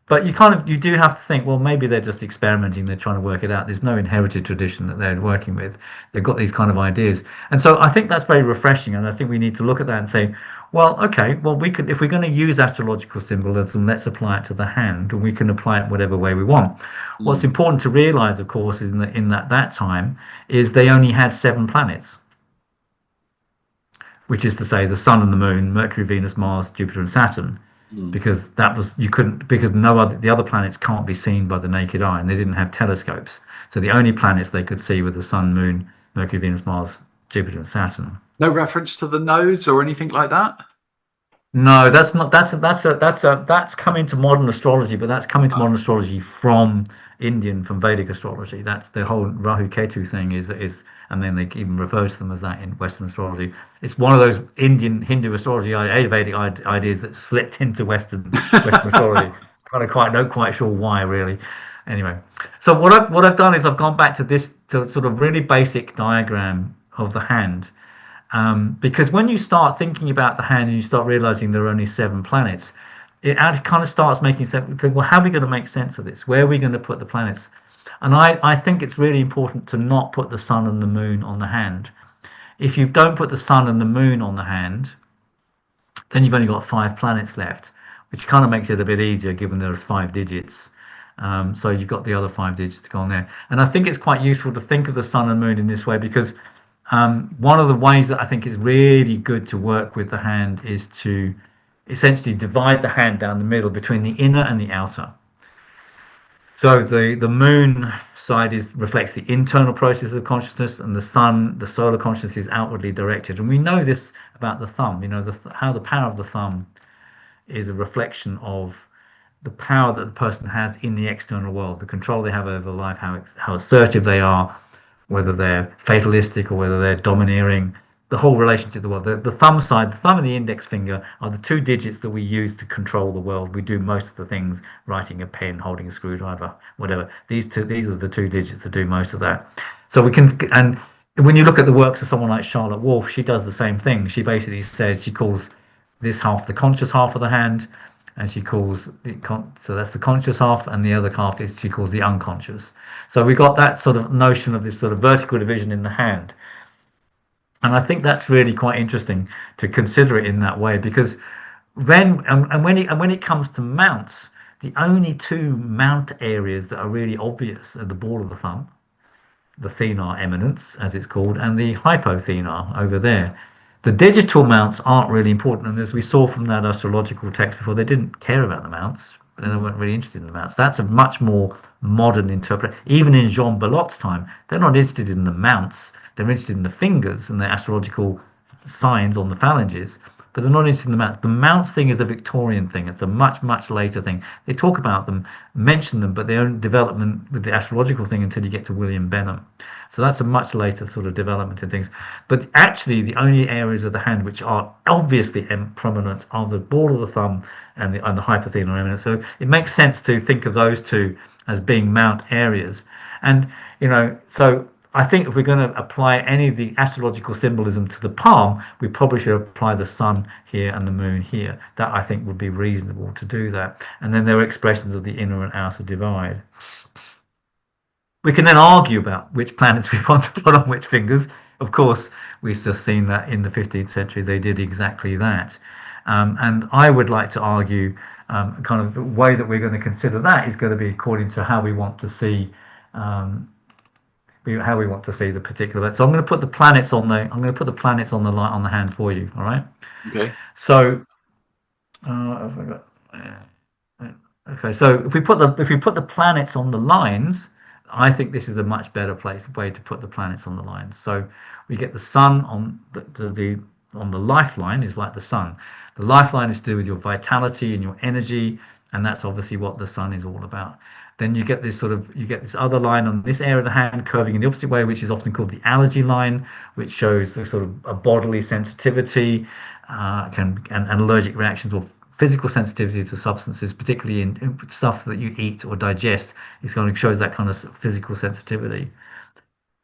But you do have to think, well, maybe they're just experimenting, they're trying to work it out. There's no inherited tradition that they're working with. They've got these kind of ideas. And so I think that's very refreshing, and I think we need to look at that and say, well, okay, well, we could, if we're going to use astrological symbolism, let's apply it to the hand, and we can apply it whatever way we want. What's mm. important to realize, of course, is in that time is they only had 7 planets, which is to say the sun and the moon, Mercury, Venus, Mars, Jupiter, and Saturn, Mm. because that was you couldn't because no other the other planets can't be seen by the naked eye, and they didn't have telescopes. So the only planets they could see were the sun, moon, Mercury, Venus, Mars, Jupiter, and Saturn. No reference to the nodes or anything like that? No, that's not. That's coming to modern astrology, but that's coming to Oh, modern astrology from Vedic astrology. That's the whole Rahu Ketu thing and then they even refer to them as that in Western astrology. It's one of those Indian Hindu astrology Vedic ideas that slipped into Western astrology. Kind of quite not quite sure why really. Anyway, so what I've done is I've gone back to this to sort of really basic diagram of the hand. Because when you start thinking about the hand and you start realizing there are only 7 planets, it kind of starts making sense. Well, how are we going to make sense of this? Where are we going to put the planets? And I think it's really important to not put the sun and the moon on the hand. If you don't put the sun and the moon on the hand, then you've only got 5 planets left, which kind of makes it a bit easier given there's 5 digits. So you've got the other 5 digits to go on there. And I think it's quite useful to think of the sun and moon in this way because one of the ways that I think is really good to work with the hand is to essentially divide the hand down the middle between the inner and the outer. So the moon side is reflects the internal process of consciousness, and the sun, the solar consciousness, is outwardly directed. And we know this about the thumb. You know how the power of the thumb is a reflection of the power that the person has in the external world, the control they have over life, how assertive they are, whether they're fatalistic or whether they're domineering, the whole relationship to the world. The thumb side, the thumb and the index finger are the two digits that we use to control the world. We do most of the things, writing a pen, holding a screwdriver, whatever. These are the two digits that do most of that. So we can, and when you look at the works of someone like Charlotte Wolfe, she does the same thing. She basically says she calls this half the conscious half of the hand, and she calls so that's the conscious half, and the other half is she calls the unconscious. So we got that sort of notion of this sort of vertical division in the hand, and I think that's really quite interesting to consider it in that way, because then and when it comes to mounts, the only two mount areas that are really obvious are the ball of the thumb, the thenar eminence, as it's called, and the hypothenar over there. The digital mounts aren't really important, and as we saw from that astrological text before, they didn't care about the mounts. They weren't really interested in the mounts. That's a much more modern interpret. Even in Jean Belot's time, they're not interested in the mounts. They're interested in the fingers and the astrological signs on the phalanges, but they're not interested in the mounts. The mounts thing is a Victorian thing. It's a much, much later thing. They talk about them, mention them, but they don't development with the astrological thing until you get to William Benham. So that's a much later sort of development in things. But actually, the only areas of the hand which are obviously prominent are the ball of the thumb and the hypothenar eminence. So it makes sense to think of those two as being mount areas. And, so I think if we're going to apply any of the astrological symbolism to the palm, we probably should apply the sun here and the moon here. That, I think, would be reasonable to do that. And then there are expressions of the inner and outer divide. We can then argue about which planets we want to put on which fingers. Of course, we've just seen that in the 15th century they did exactly that. And I would like to argue kind of the way that we're going to consider that is going to be according to how we want to see the particular. So I'm going to put the planets on the light on the hand for you. All right. Okay. So okay. So if we put the planets on the lines, I think this is a much better way to put the planets on the lines. So we get the sun on the lifeline is like the sun. The lifeline is to do with your vitality and your energy, and that's obviously what the sun is all about. Then you get this other line on this area of the hand curving in the opposite way, which is often called the allergy line, which shows the sort of a bodily sensitivity and allergic reactions or physical sensitivity to substances, particularly in stuff that you eat or digest. It kind of shows that kind of physical sensitivity.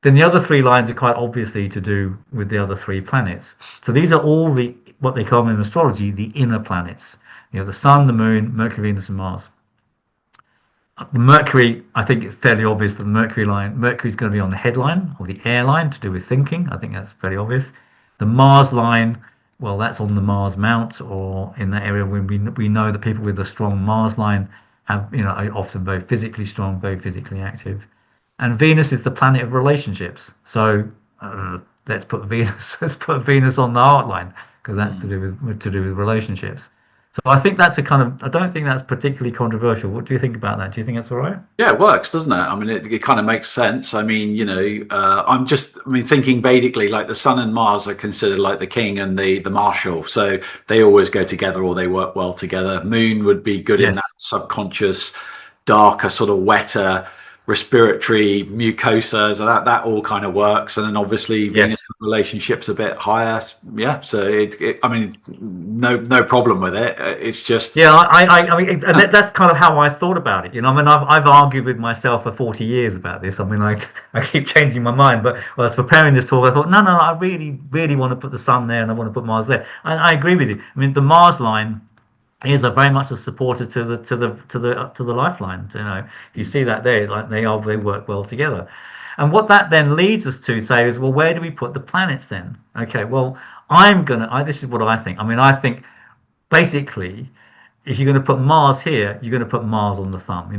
Then the other three lines are quite obviously to do with the other three planets. So these are all what they call in astrology the inner planets. The sun, the moon, Mercury, Venus, and Mars. The Mercury, I think it's fairly obvious that the Mercury is going to be on the headline or the airline to do with thinking. I think that's fairly obvious. The Mars line, well, that's on the Mars mount or in that area when we know that people with a strong Mars line are often very physically strong, very physically active. And Venus is the planet of relationships. So let's put Venus on the heart line because that's to do with relationships. So I think I don't think that's particularly controversial. What do you think about that? Do you think that's all right? Yeah, it works, doesn't it? I mean, it kind of makes sense. I mean, thinking Vedically, like the Sun and Mars are considered like the king and the marshal. So they always go together or they work well together. Moon would be good in Yes. that subconscious, darker, sort of wetter, respiratory mucosa. So that all kind of works. And then obviously Venus Yes. relationships a bit higher. Yeah. So I mean, no problem with it. It's just, Yeah, I mean, that's kind of how I thought about it. I mean, I've argued with myself for 40 years about this. I mean, I keep changing my mind. But when I was preparing this talk, I thought, no, I really, really want to put the sun there, and I want to put Mars there. And I agree with you. I mean, the Mars line is very much a supporter to the lifeline. You see that there, like they work well together. And what that then leads us to say is, well, where do we put the planets then? Okay, well, this is what I think. I mean, I think basically, if you're going to put Mars here, you're going to put Mars on the thumb.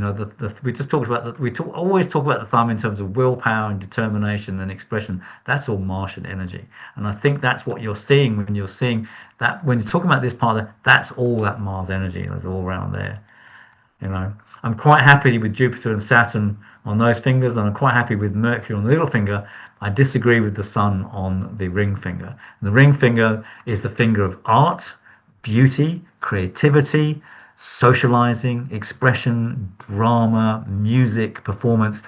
We just talked about that. Always talk about the thumb in terms of willpower and determination and expression. That's all Martian energy, and I think that's what you're seeing when you're talking about this part. That's all that Mars energy. That's all around there. I'm quite happy with Jupiter and Saturn on those fingers, and I'm quite happy with Mercury on the little finger. I disagree with the Sun on the ring finger. And the ring finger is the finger of art, beauty, creativity, socializing, expression, drama, music, performance.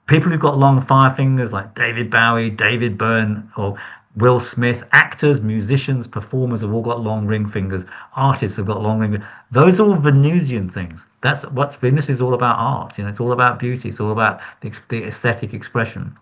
People who've got long fire fingers like David Bowie, David Byrne, or Will Smith, actors, musicians, performers have all got long ring fingers. Artists have got long ring fingers. Those are all Venusian things. That's what Venus is all about. Art, it's all about beauty. It's all about the aesthetic expression.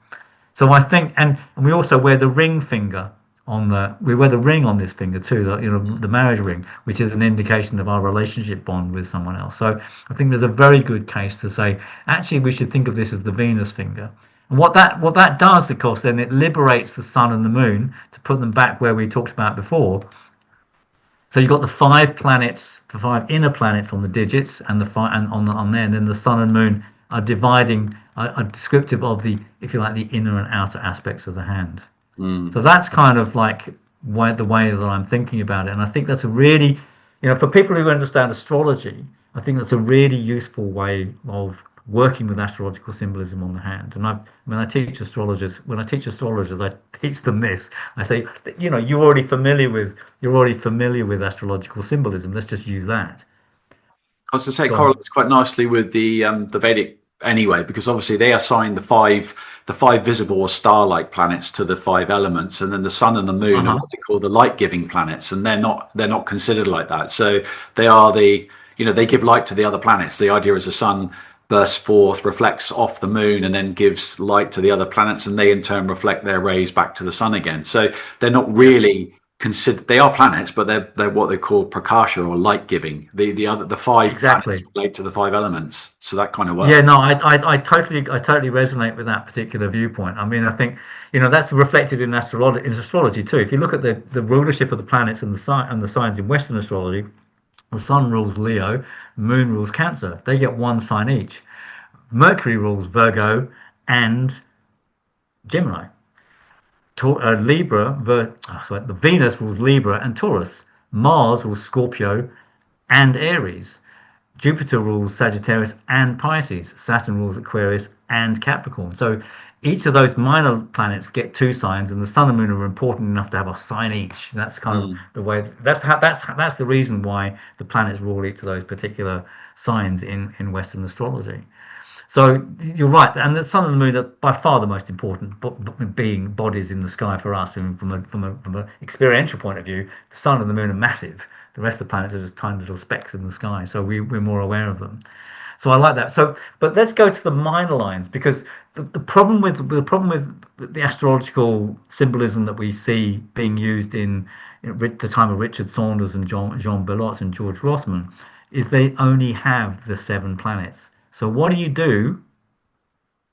So I think, and we also wear the ring finger on the, we wear the ring on this finger too, the marriage ring, which is an indication of our relationship bond with someone else. So I think there's a very good case to say, actually, we should think of this as the Venus finger. And what that does, of course, then it liberates the sun and the moon to put them back where we talked about before. So you've got the five planets, the five inner planets on the digits, and the five and on there, and then the sun and moon are dividing, are descriptive of the, if you like, the inner and outer aspects of the hand. Mm. So that's kind of like the way that I'm thinking about it, and I think that's a really, for people who understand astrology, I think that's a really useful way of working with astrological symbolism on the hand. And when I teach astrologers, I teach them this. I say, you're already familiar with astrological symbolism. Let's just use that. I was to say it Go on. correlates quite nicely with the Vedic anyway, because obviously they assign the five visible or star-like planets to the five elements, and then the sun and the moon are Uh-huh. what they call the light-giving planets, and they're not considered like that. So they are they give light to the other planets. The idea is the sun bursts forth, reflects off the moon, and then gives light to the other planets, and they in turn reflect their rays back to the sun again. So they're not Yeah. really considered, they are planets, but they're what they call prakasha or light giving. The five planets Exactly. relate to the five elements, so that kind of Yeah, works. no, I totally resonate with that particular viewpoint. I mean, I think, that's reflected in astrology too. If you look at the rulership of the planets and the signs in Western astrology, the sun rules Leo, the moon rules Cancer. They get one sign each. Mercury rules Virgo and Gemini. The Venus rules Libra and Taurus. Mars rules Scorpio and Aries. Jupiter rules Sagittarius and Pisces. Saturn rules Aquarius and Capricorn. So each of those minor planets get two signs, and the Sun and Moon are important enough to have a sign each. That's kind of Mm. the way. That's the reason why the planets rule each of those particular signs in Western astrology. So you're right, and the sun and the moon are by far the most important being bodies in the sky for us. And from an experiential point of view, the sun and the moon are massive. The rest of the planets are just tiny little specks in the sky, so we're more aware of them. So I like that. So, but let's go to the minor lines, because the problem with the astrological symbolism that we see being used in the time of Richard Saunders and Jean Belot and George Rothman is they only have the seven planets. So what do you do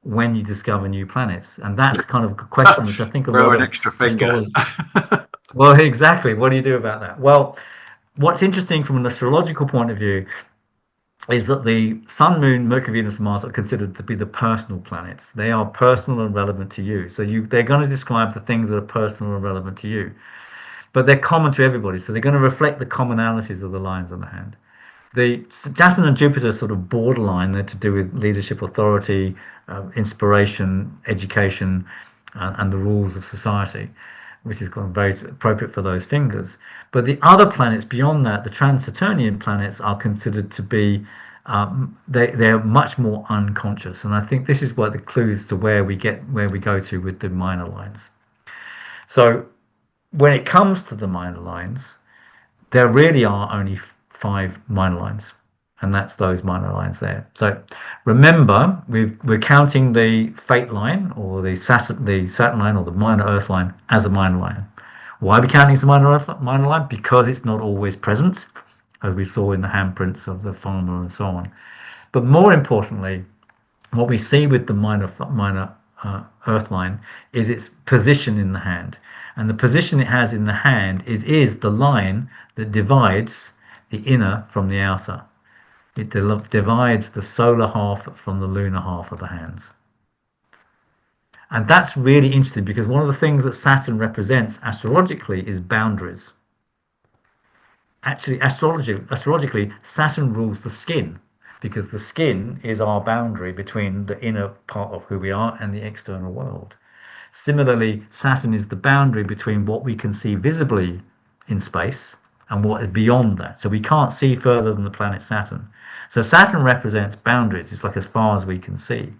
when you discover new planets? And that's kind of a question which I think a Grow lot an of extra finger. astrologers. Well, exactly. What do you do about that? Well, what's interesting from an astrological point of view is that the Sun, Moon, Mercury, Venus, and Mars are considered to be the personal planets. They are personal and relevant to you. So they're going to describe the things that are personal and relevant to you, but they're common to everybody. So they're going to reflect the commonalities of the lines on the hand. The Saturn and Jupiter are sort of borderline. They're to do with leadership, authority, inspiration, education, and the rules of society, which is kind of very appropriate for those fingers. But the other planets beyond that, the trans-Saturnian planets, are considered to be they're much more unconscious, and I think this is what the clues to where we go to with the minor lines. So when it comes to the minor lines, there really are only five minor lines, and that's those minor lines there. So remember, we're counting the fate line or the Saturn line or the minor Earth line as a minor line. Why are we counting as a minor line? Because it's not always present, as we saw in the handprints of the farmer and so on. But more importantly, what we see with the minor earth line is its position in the hand, and the position it has in the hand, it is the line that divides the inner from the outer. It divides the solar half from the lunar half of the hands. And that's really interesting, because one of the things that Saturn represents astrologically is boundaries. Actually, astrologically, Saturn rules the skin. because the skin is our boundary between the inner part of who we are and the external world. Similarly, Saturn is the boundary between what we can see visibly in space and what is beyond that. So we can't see further than the planet Saturn. So Saturn represents boundaries. It's like as far as we can see.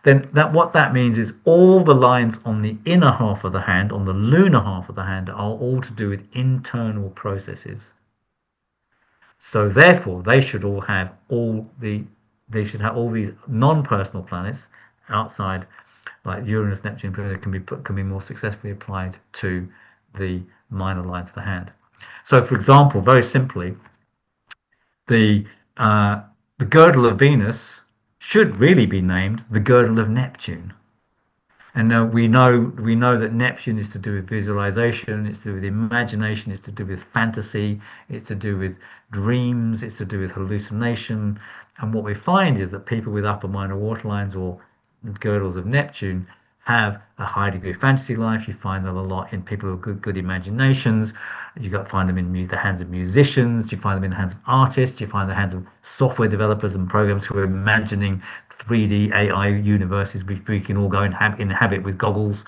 Then what that means is all the lines on the inner half of the hand, on the lunar half of the hand, are all to do with internal processes. So therefore, they should have all these non-personal planets outside, like Uranus, Neptune, Pluto, can be more successfully applied to the minor lines of the hand. So, for example, very simply, the uh, the girdle of Venus should really be named the girdle of Neptune. And we know that Neptune is to do with visualization, it's to do with imagination, it's to do with fantasy, it's to do with dreams, it's to do with hallucination. And what we find is that people with upper minor waterlines or girdles of Neptune have a high degree of fantasy life. You find them a lot in people with good imaginations. You got find them in the hands of musicians. You find them in the hands of artists. You find the hands of software developers and programs who are imagining 3D AI universes which we can all go and inhabit with goggles.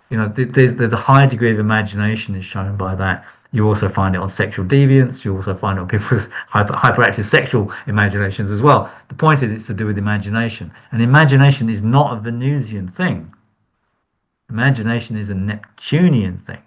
There's a high degree of imagination is shown by that. You also find it on sexual deviance. You also find it on people with hyperactive sexual imaginations as well. The point is, it's to do with imagination, and imagination is not a Venusian thing. Imagination is a Neptunian thing.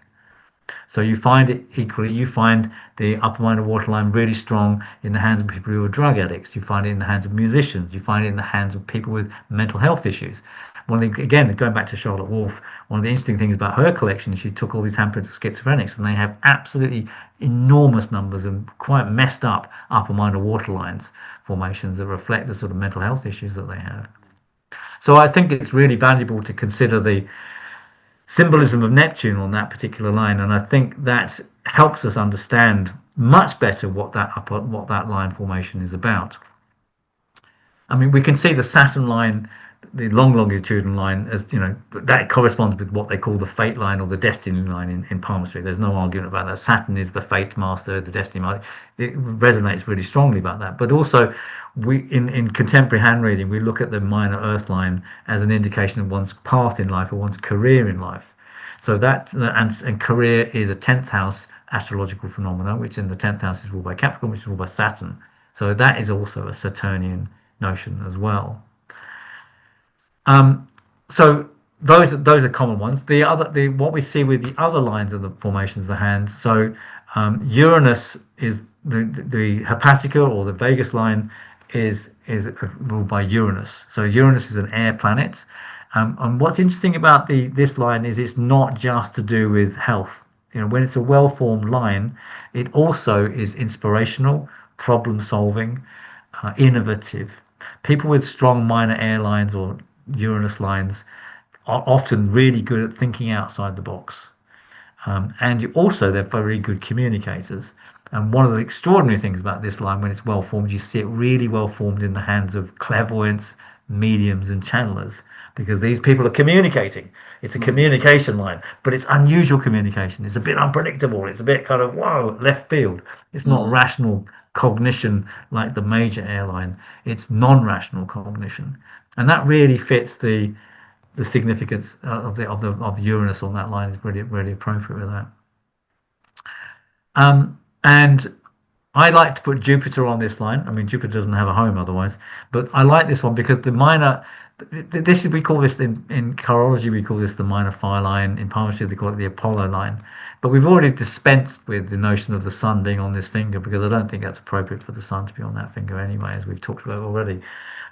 So you find it equally, you find the upper minor waterline really strong in the hands of people who are drug addicts. You find it in the hands of musicians. You find it in the hands of people with mental health issues. Again, going back to Charlotte Wolfe, one of the interesting things about her collection is she took all these handprints of schizophrenics, and they have absolutely enormous numbers and quite messed up upper minor waterlines formations that reflect the sort of mental health issues that they have. So I think it's really valuable to consider the symbolism of Neptune on that particular line, and I think that helps us understand much better what that line formation is about. I mean, we can see the Saturn line, the long longitudinal line, as that corresponds with what they call the fate line or the destiny line in palmistry. There's no argument about that. Saturn is the fate master, the destiny master. It resonates really strongly about that. But also, in contemporary hand reading, we look at the minor earth line as an indication of one's path in life or one's career in life. So and career is a 10th house astrological phenomenon, which in the 10th house is ruled by Capricorn, which is ruled by Saturn. So that is also a Saturnian notion as well. So those are common ones. What we see with the other lines of the formations of the hand. So Uranus is the Hepatica or the Vegas line is ruled by Uranus. So Uranus is an air planet. And what's interesting about this line is it's not just to do with health. When it's a well-formed line, it also is inspirational, problem-solving, innovative. People with strong minor air lines or Uranus lines are often really good at thinking outside the box. They're very good communicators. And one of the extraordinary things about this line, when it's well formed, you see it really well formed in the hands of clairvoyants, mediums, and channelers, because these people are communicating. It's a communication line, but it's unusual communication. It's a bit unpredictable. It's a bit kind of, whoa, left field. It's not rational cognition like the major airline. It's non-rational cognition. And that really fits the significance of Uranus on that line is really, really appropriate with that. And I like to put Jupiter on this line. I mean, Jupiter doesn't have a home otherwise, but I like this one because the minor, we call this in chirology, we call this the minor fire line. In palmistry, they call it the Apollo line. But we've already dispensed with the notion of the sun being on this finger because I don't think that's appropriate for the sun to be on that finger anyway, as we've talked about already.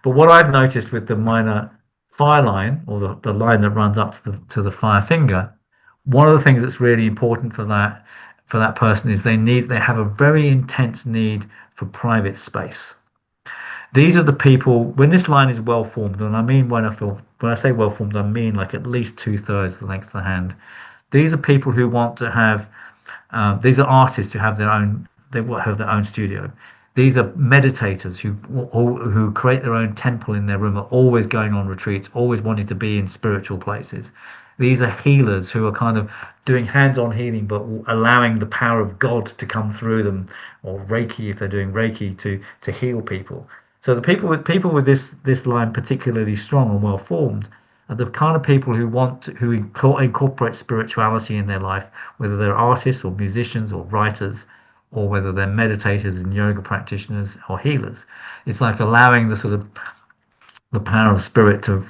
But what I've noticed with the minor fire line, or the line that runs up to the fire finger, one of the things that's really important for that person is they have a very intense need for private space. These are the people, when this line is well formed, and I mean when I say well formed, I mean like at least 2/3 the length of the hand. These are people who want to have, these are artists who have their own studio. These are meditators who create their own temple in their room, are always going on retreats, always wanting to be in spiritual places. These are healers who are kind of doing hands-on healing, but allowing the power of God to come through them, or Reiki if they're doing Reiki to heal people. So the people with this line particularly strong and well formed are the kind of people who incorporate spirituality in their life, whether they're artists or musicians or writers, or whether they're meditators and yoga practitioners or healers. It's like allowing the power of spirit to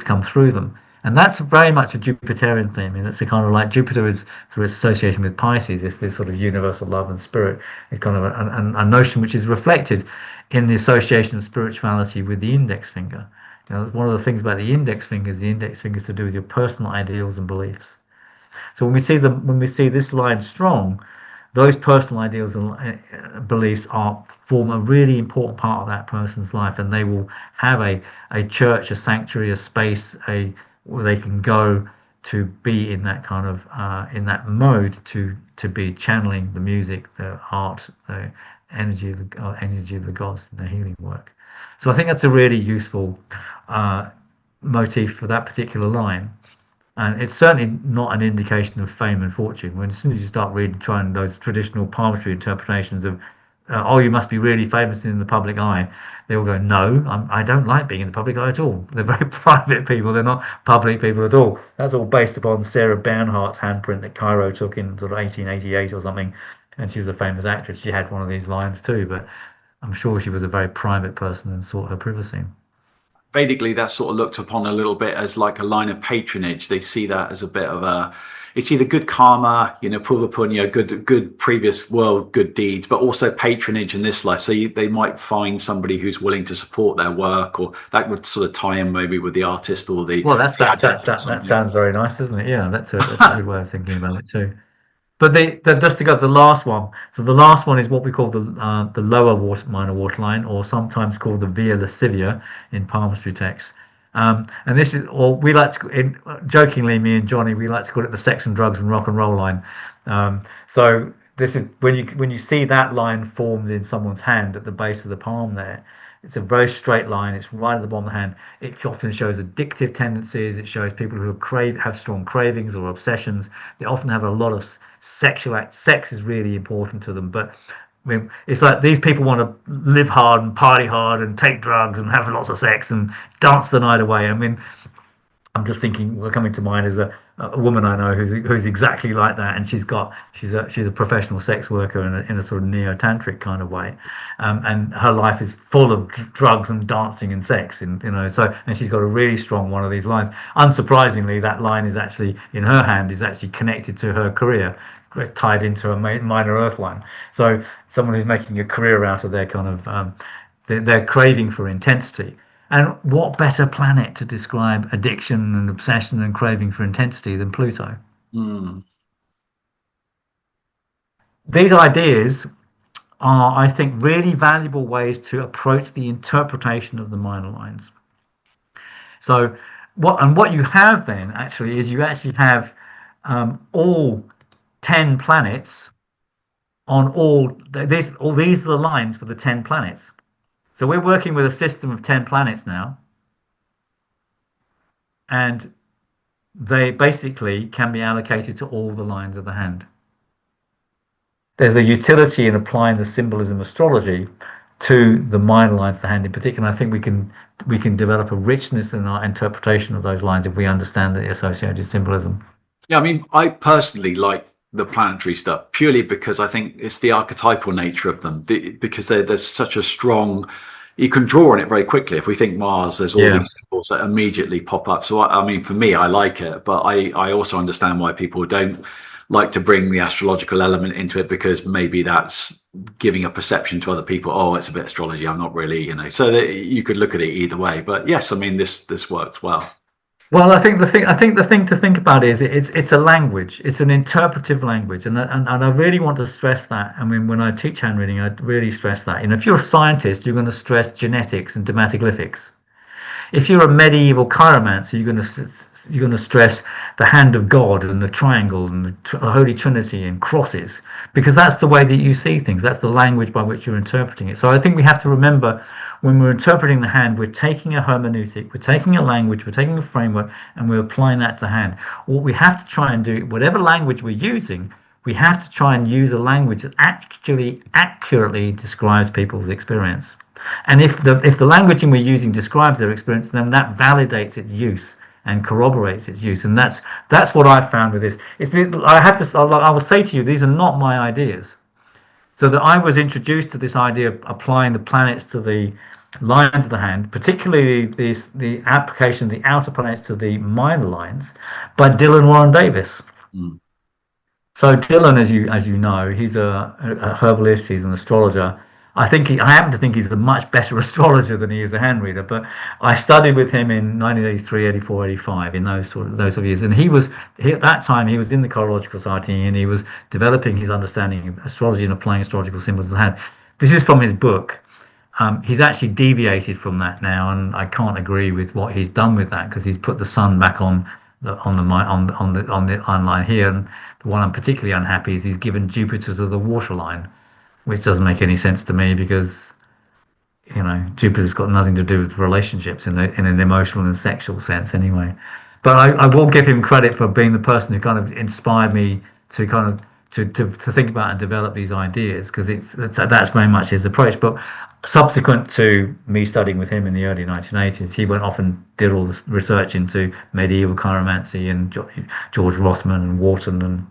come through them. And that's very much a Jupiterian theme. And it's a kind of like Jupiter is through its association with Pisces, it's this sort of universal love and spirit. It's kind of a notion which is reflected in the association of spirituality with the index finger. One of the things about the index finger is to do with your personal ideals and beliefs. So when we see this line strong, those personal ideals and beliefs form a really important part of that person's life, and they will have a church, a sanctuary, a space, where they can go to be in that kind of in that mode to be channeling the music, the art, the energy of the gods in their healing work. So I think that's a really useful motif for that particular line. And it's certainly not an indication of fame and fortune. When as soon as you start trying those traditional palmistry interpretations of, oh, you must be really famous in the public eye, they will go, no, I don't like being in the public eye at all. They're very private people. They're not public people at all. That's all based upon Sarah Bernhardt's handprint that Cairo took in sort of 1888 or something. And she was a famous actress. She had one of these lines too, but I'm sure she was a very private person and sought her privacy. Vedically, that's sort of looked upon a little bit as like a line of patronage. They see that as a bit of it's either good karma, purva punya, good previous world, good deeds, but also patronage in this life. So they might find somebody who's willing to support their work, or that would sort of tie in maybe with the artist or the. Well, that sounds very nice, doesn't it? Yeah, that's a good way of thinking about it too. But just to go to the last one. So the last one is what we call the lower minor waterline, or sometimes called the via lascivia in palmistry texts. And this is, or we like to, jokingly, me and Johnny, we like to call it the sex and drugs and rock and roll line. So this is when you see that line formed in someone's hand at the base of the palm there. It's a very straight line. It's right at the bottom of the hand. It often shows addictive tendencies. It shows people who have strong cravings or obsessions. They often have a lot of sexual sex is really important to them. But I mean, it's like these people want to live hard and party hard and take drugs and have lots of sex and dance the night away. I mean, I'm just thinking, well, coming to mind is a woman I know who's exactly like that, and she's a professional sex worker in a sort of neo-tantric kind of way, and her life is full of drugs and dancing and sex, and and she's got a really strong one of these lines. Unsurprisingly, that line is actually in her hand is actually connected to her career, tied into a minor earth line. So someone who's making a career out of their kind of their craving for intensity. And what better planet to describe addiction and obsession and craving for intensity than Pluto? Mm. These ideas are, I think, really valuable ways to approach the interpretation of the minor lines. So what you have then actually is you actually have all 10 planets on all these are the lines for the 10 planets. So we're working with a system of 10 planets now, and they basically can be allocated to all the lines of the hand. There's a utility in applying the symbolism astrology to the minor lines of the hand in particular. I think we can develop a richness in our interpretation of those lines if we understand the associated symbolism. Yeah, I mean, I personally like the planetary stuff purely because I think it's the archetypal nature of them, because there's such a strong, you can draw on it very quickly. If we think Mars, there's all these symbols that immediately pop up. So I mean, for me, I like it, but I also understand why people don't like to bring the astrological element into it, because maybe that's giving a perception to other people, oh, it's a bit astrology, I'm not really, so that you could look at it either way. But yes, I mean, this works well. Well, I think the thing to think about is it's a language. It's an interpretive language, and I really want to stress that. I mean, when I teach hand reading, I really stress that. If you're a scientist, you're going to stress genetics and dematoglyphics. If you're a medieval chiromancer, you're going to stress the hand of God and the triangle and the Holy Trinity and crosses, because that's the way that you see things. That's the language by which you're interpreting it. So I think we have to remember, when we're interpreting the hand, we're taking a hermeneutic, we're taking a language, we're taking a framework, and we're applying that to the hand. What we have to try and do, whatever language we're using, we have to try and use a language that actually accurately describes people's experience. And if the languaging we're using describes their experience, then that validates its use and corroborates its use. And that's what I've found with this. I will say to you, these are not my ideas. So that I was introduced to this idea of applying the planets to the lines of the hand, particularly the application of the outer planets to the minor lines, by Dylan Warren Davis. Mm. So Dylan, as you know, he's a herbalist. He's an astrologer. I happen to think he's a much better astrologer than he is a hand reader. But I studied with him in 1983, 84, 85, in those sort of years. And at that time he was in the Chirological Society, and he was developing his understanding of astrology and applying astrological symbols to the hand. This is from his book. He's actually deviated from that now, and I can't agree with what he's done with that, because he's put the sun back on the line here. And the one I'm particularly unhappy is he's given Jupiter to the water line, which doesn't make any sense to me, because Jupiter's got nothing to do with relationships in an emotional and sexual sense anyway. But I will give him credit for being the person who kind of inspired me to kind of to think about and develop these ideas, because that's very much his approach. But subsequent to me studying with him in the early 1980s, he went off and did all this research into medieval chiromancy, and George Rothman and Wharton and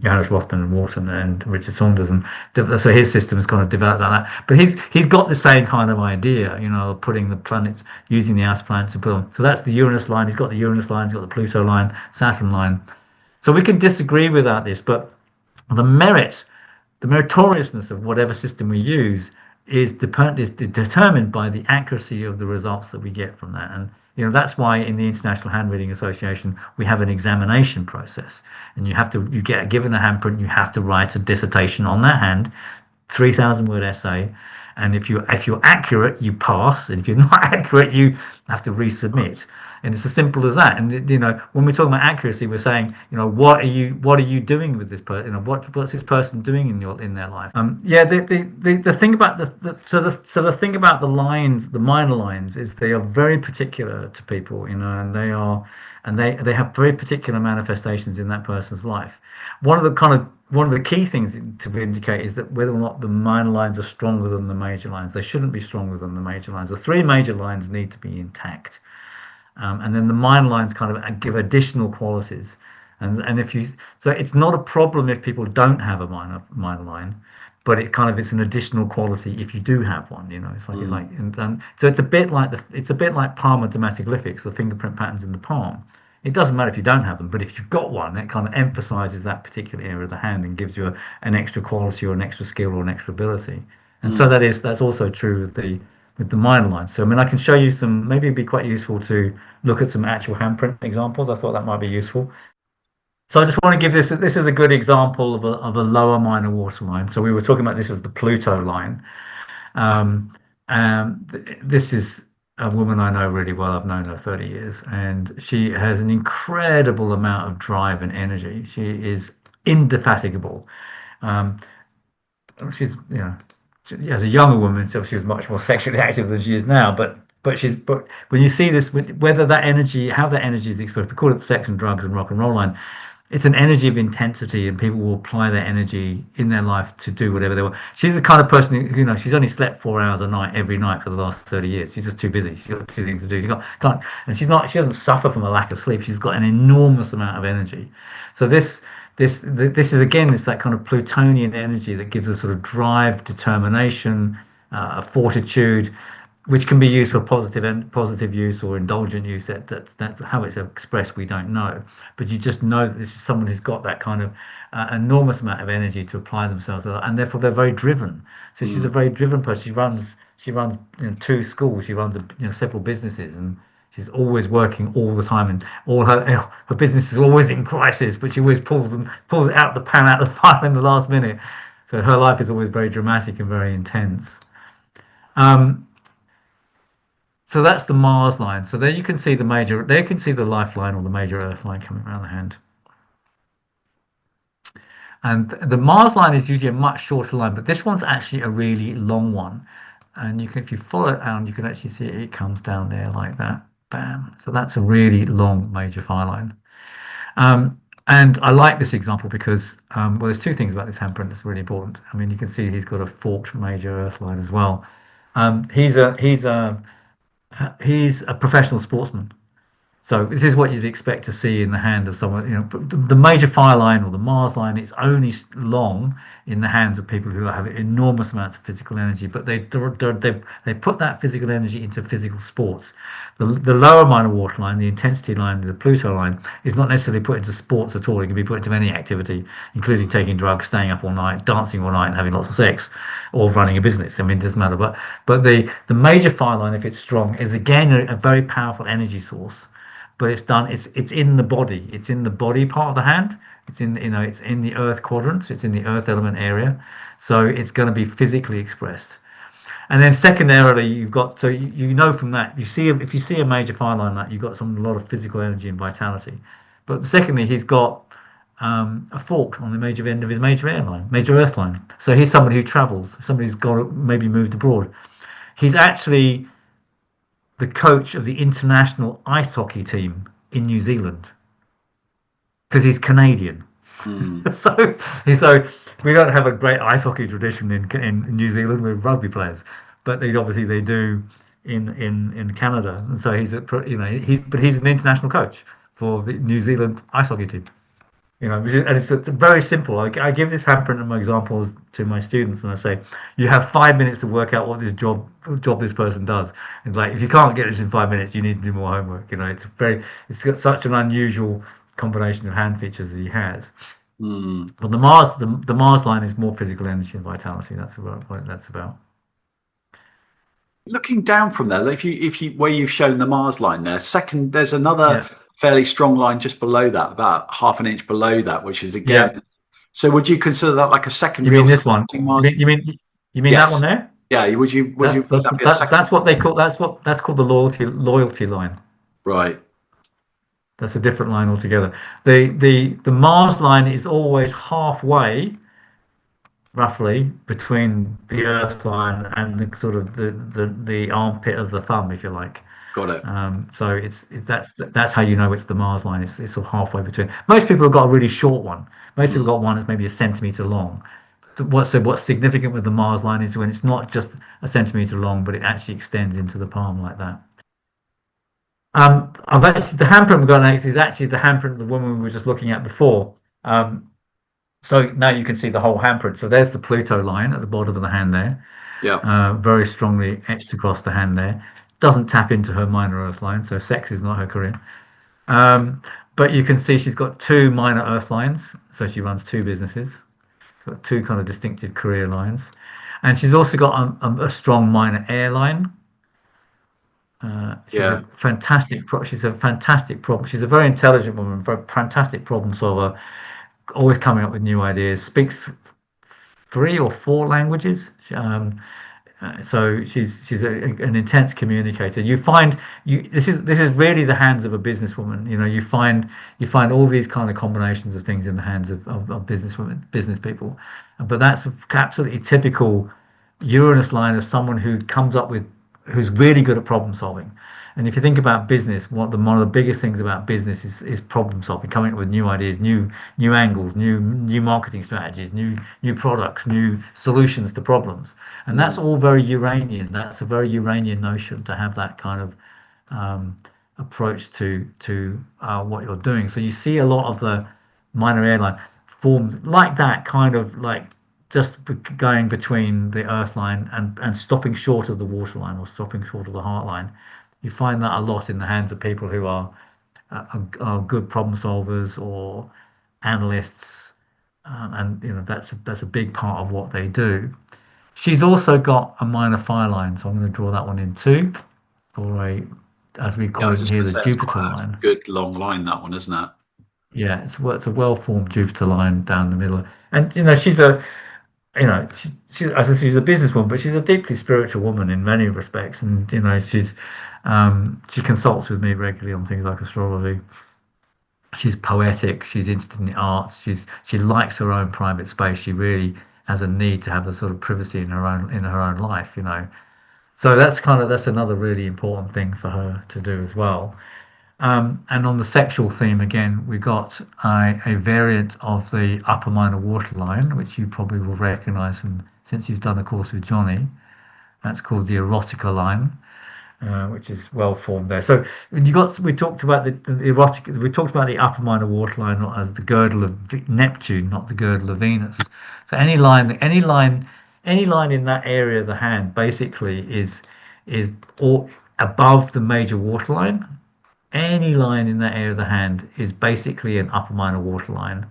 Johannes Rothman and Wharton and Richard Saunders, and so his system has kind of developed like that. But he's got the same kind of idea, putting the planets, using the outer planets to put on. So that's the Uranus line. He's got the Uranus line. He's got the Pluto line, Saturn line. So we can disagree without this, but the meritoriousness of whatever system we use is determined by the accuracy of the results that we get from that. And that's why in the International Handreading Association we have an examination process, and you get given a handprint, you have to write a dissertation on that hand, 3,000 word essay, and if you're accurate, you pass, and if you're not accurate, you have to resubmit. And it's as simple as that. And when we're talking about accuracy, we're saying, what are you doing with this person? What's this person doing in their life? The thing about the thing about the lines, the minor lines, is they are very particular to people, and they have very particular manifestations in that person's life. One of the key things to indicate is that whether or not the minor lines are stronger than the major lines. They shouldn't be stronger than the major lines. The three major lines need to be intact. And then the minor lines kind of give additional qualities, and so it's not a problem if people don't have a minor line, but it's an additional quality if you do have one. So it's a bit like palmar dermatoglyphics, the fingerprint patterns in the palm. It doesn't matter if you don't have them, but if you've got one, it kind of emphasizes that particular area of the hand and gives you an extra quality or an extra skill or an extra ability. And so that's also true with the minor lines. So I can show you some. Maybe it'd be quite useful to look at some actual handprint examples. I thought that might be useful. So I just want to give this is a good example of a lower minor water line. So we were talking about this as the Pluto line. This is a woman I know really well. I've known her 30 years, and she has an incredible amount of drive and energy. She is indefatigable. She's as a younger woman, so she was much more sexually active than she is now. But when you see this, how that energy is expressed, we call it the sex and drugs and rock and roll line. It's an energy of intensity, and people will apply their energy in their life to do whatever they want. She's the kind of person who, she's only slept 4 hours a night every night for the last 30 years. She's just too busy. She's got two things to do. Can't, and she doesn't suffer from a lack of sleep. She's got an enormous amount of energy. So this is again, it's that kind of Plutonian energy that gives us sort of drive, determination, fortitude, which can be used for positive use or indulgent use. That how it's expressed, we don't know, but you just know that this is someone who's got that kind of enormous amount of energy to apply themselves, and therefore they're very driven. So she's a very driven person. She runs 2 schools. She runs several businesses, and she's always working all the time, and all her business is always in crisis, but she always pulls out the pan out of the fire in the last minute. So her life is always very dramatic and very intense. So that's the Mars line. So there you can see the lifeline or the major Earth line coming around the hand. And the Mars line is usually a much shorter line, but this one's actually a really long one. And if you follow it down, you can actually see it comes down there like that. Bam. So that's a really long major fire line. And I like this example because, there's 2 things about this handprint that's really important. You can see he's got a forked major Earth line as well. He's a professional sportsman. So this is what you'd expect to see in the hand of someone. The major fire line or the Mars line is only long in the hands of people who have enormous amounts of physical energy, but they put that physical energy into physical sports. The lower minor water line, the intensity line, the Pluto line, is not necessarily put into sports at all. It can be put into any activity, including taking drugs, staying up all night, dancing all night, and having lots of sex, or running a business. I mean, it doesn't matter. But the major fire line, if it's strong, is again a very powerful energy source, but it's in the body, it's in the body part of the hand, it's in the earth quadrants, it's in the earth element area, so it's going to be physically expressed. And then secondarily, you've got, so you know from that, you see, if you see a major fire line, like you've got a lot of physical energy and vitality. But secondly, he's got a fork on the major end of his major earth line, so he's somebody who travels, somebody who's got maybe moved abroad. He's actually the coach of the international ice hockey team in New Zealand because he's Canadian. Mm. so, so we don't have a great ice hockey tradition in New Zealand with rugby players, but obviously they do in Canada. And so he's an international coach for the New Zealand ice hockey team. And it's very simple. I give this handprint examples to my students, and I say, you have 5 minutes to work out what job this person does. It's like, if you can't get this in 5 minutes, you need to do more homework. It's got such an unusual combination of hand features that he has. Mm. But the Mars line is more physical energy and vitality. That's about what that's about. Looking down from there, if you where you've shown the Mars line there, second, there's another Yeah, fairly strong line just below that, about half an inch below that, which is yeah. again. So would you consider that like a You secondary or mean this one? supporting Mars? You mean that one Yes. there? Yeah. Would That's you would that's that be a that's second? what they call that's called the loyalty line. Right. That's a different line altogether. The Mars line is always halfway, roughly, between the Earth line and the sort of the armpit of the thumb, if you like. Got it. So that's how you know it's the Mars line. It's sort of halfway between. Most people have got a really short one. Most people Mm. got one that's maybe a centimeter long. What's significant with the Mars line is when it's not just a centimeter long, but it actually extends into the palm like that. I've actually the handprint we've got next is actually the handprint of the woman we were just looking at before. So now you can see the whole handprint. So there's the Pluto line at the bottom of the hand there, Yeah. very strongly etched across the hand there. Doesn't tap into her minor earth line, so sex is not her career. Um, but you can see she's got two minor earth lines, so she runs two businesses, got two kind of distinctive career lines, and she's also got a strong minor air line. She's Yeah. a fantastic. She's a fantastic problem. She's a very intelligent woman, very fantastic problem solver. Always coming up with new ideas. Speaks three or four languages. So she's an intense communicator. This is really the hands of a businesswoman. You find all these kind of combinations of things in the hands of businesswomen, business people, but that's absolutely typical Uranus line of someone who's really good at problem solving. And if you think about business, one of the biggest things about business is problem solving, coming up with new ideas, new angles, new marketing strategies, new products, new solutions to problems. And that's Mm. all very Uranian. That's a very Uranian notion to have that kind of approach to what you're doing. So you see a lot of the minor airline forms like that, kind of like just going between the earth line and stopping short of the water line or stopping short of the heart line. You find that a lot in the hands of people who are good problem solvers or analysts, and that's a big part of what they do. She's also got a minor fire line, so I'm going to draw that one in too, or as we Yeah. I call was it just going here, to the say it's quite Jupiter a line. good long line, that one, isn't it? Yeah, it's a well-formed Jupiter line down the middle, and as I say, she's a businesswoman, but she's a deeply spiritual woman in many respects, and she consults with me regularly on things like astrology. She's poetic. She's interested in the arts. She likes her own private space. She really has a need to have the sort of privacy in her own life. So that's another really important thing for her to do as well. And on the sexual theme, again, we got a variant of the upper minor water line, which you probably will recognize since you've done a course with Johnny. That's called the erotica line, which is well formed there. So you got we talked about the erotic. We talked about the upper minor waterline as the girdle of Neptune, not the girdle of Venus. So any line in that area of the hand basically is all above the major waterline. Any line in that area of the hand is basically an upper minor waterline